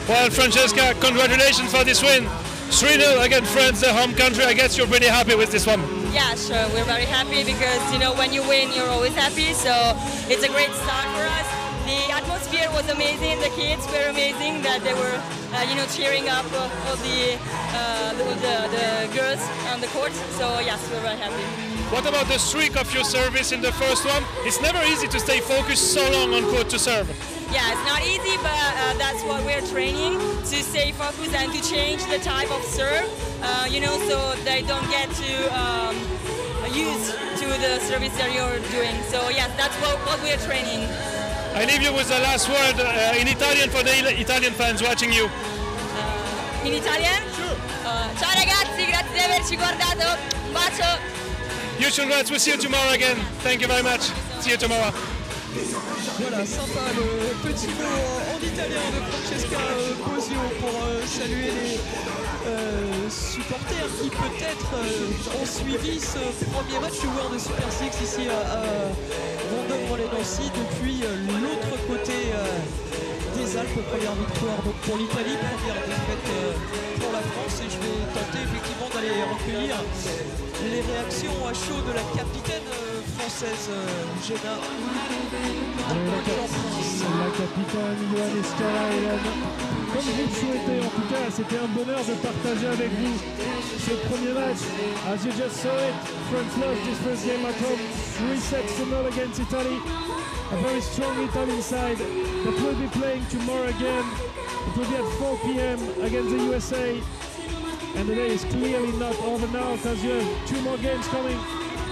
Speaker 4: Well, Francesca, congratulations for this win. 3-0 against France, the home country. I guess you're pretty happy with this one.
Speaker 5: Yeah, sure. We're very happy because, you know, when you win, you're always happy. So it's a great start for us. The atmosphere was amazing. The kids were amazing. That they were, you know, cheering up all the girls on the court. So yes, we're very happy.
Speaker 4: What about the streak of your service in the first one? It's never easy to stay focused so long on court to serve.
Speaker 5: Yeah, it's not easy, but that's what we're training, to stay focused and to change the type of serve, you know, so they don't get too used to the service that you're doing. So yes, that's what we're training.
Speaker 4: I leave you with the last word in Italian for the Italian fans watching you.
Speaker 5: In Italian?
Speaker 4: Sure.
Speaker 5: Ciao ragazzi, grazie di averci guardato. Un bacio.
Speaker 4: Huge congrats, we'll see you tomorrow again. Thank you very much. See you tomorrow.
Speaker 2: Voilà, sympa le petit mot en italien de Francesca Bosio pour saluer les supporters qui peut-être ont suivi ce premier match du World Super 6 ici à Vendôme-les-Nancy depuis l'autre côté des Alpes. Première victoire donc pour l'Italie, première défaite pour la France, et je vais tenter effectivement d'aller recueillir les réactions à chaud de la capitaine française Jenna.
Speaker 1: La capitaine Yoann Escala, Hélène. comme vous le souhaitez. En tout cas, c'était un bonheur de partager avec vous ce premier match. As you just saw it, France lost this first game at home, 3-0 against Italy. A very strong Italian side that will be playing tomorrow again. It will be at 4 p.m. against the USA. And the day is clearly not over now, because you have 2 more games coming.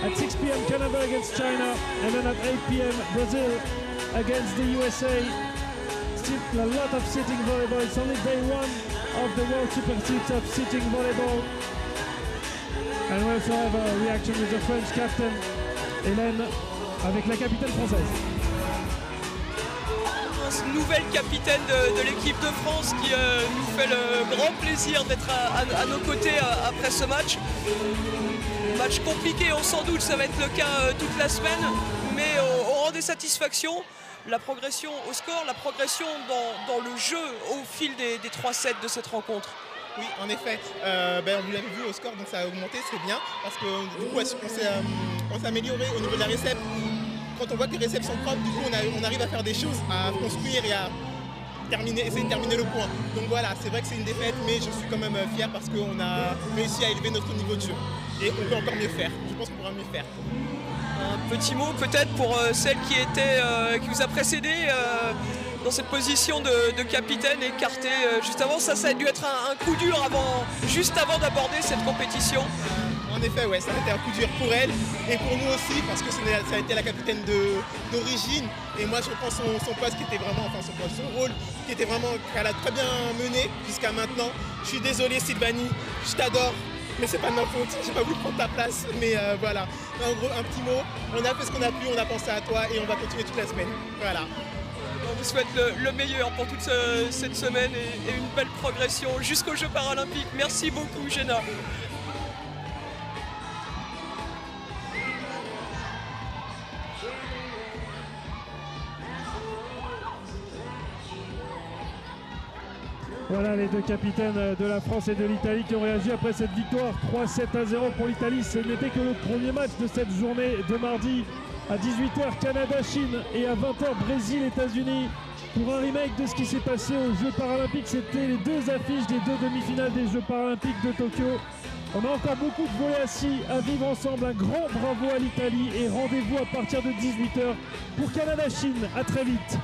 Speaker 1: At 6 p.m. Canada against China, and then at 8 p.m. Brazil against the USA. Still a lot of sitting volleyball. It's only day 1 of the World Super 6 of sitting volleyball. And we also have a reaction with the French captain, Hélène, avec la capitaine française.
Speaker 2: Nouvelle capitaine de l'équipe de France qui nous fait le grand plaisir d'être à nos côtés après ce match. Match compliqué, on s'en doute, ça va être le cas toute la semaine, mais au rang des satisfactions, la progression au score, la progression dans le jeu au fil des 3 sets de cette rencontre.
Speaker 6: Oui, en effet, vous l'avez vu au score, donc ça a augmenté, c'est bien, parce que du coup on s'est amélioré au niveau de la réception. Quand on voit que les réceptions sont propres, du coup on arrive à faire des choses, à construire et à essayer de terminer le point. Donc voilà, c'est vrai que c'est une défaite, mais je suis quand même fier parce qu'on a réussi à élever notre niveau de jeu. Et on peut encore mieux faire, je pense qu'on pourra mieux faire.
Speaker 2: Un petit mot peut-être pour celle qui vous a précédé dans cette position de capitaine écartée juste avant. Ça a dû être un coup dur juste avant d'aborder cette compétition.
Speaker 6: En effet, ouais, ça a été un coup dur pour elle et pour nous aussi parce que ça a été la capitaine d'origine. Et moi, je pense son poste qui était vraiment, son rôle qui était vraiment, qu'elle a très bien mené jusqu'à maintenant. Je suis désolé, Sylvanie, je t'adore, mais c'est pas de ma faute. J'ai pas voulu prendre ta place, mais voilà. En gros, un petit mot. On a fait ce qu'on a pu, on a pensé à toi et on va continuer toute la semaine. Voilà.
Speaker 2: On vous souhaite le meilleur pour toute cette semaine et une belle progression jusqu'aux Jeux paralympiques. Merci beaucoup, Jenna.
Speaker 1: Voilà les 2 capitaines de la France et de l'Italie qui ont réagi après cette victoire 3-7-0 pour l'Italie. Ce n'était que le premier match de cette journée de mardi à 18h Canada-Chine et à 20h Brésil-États-Unis pour un remake de ce qui s'est passé aux Jeux paralympiques. C'était les 2 affiches des 2 demi-finales des Jeux paralympiques de Tokyo. On a encore beaucoup de volets assis à vivre ensemble. Un grand bravo à l'Italie et rendez-vous à partir de 18h pour Canada-Chine. À très vite.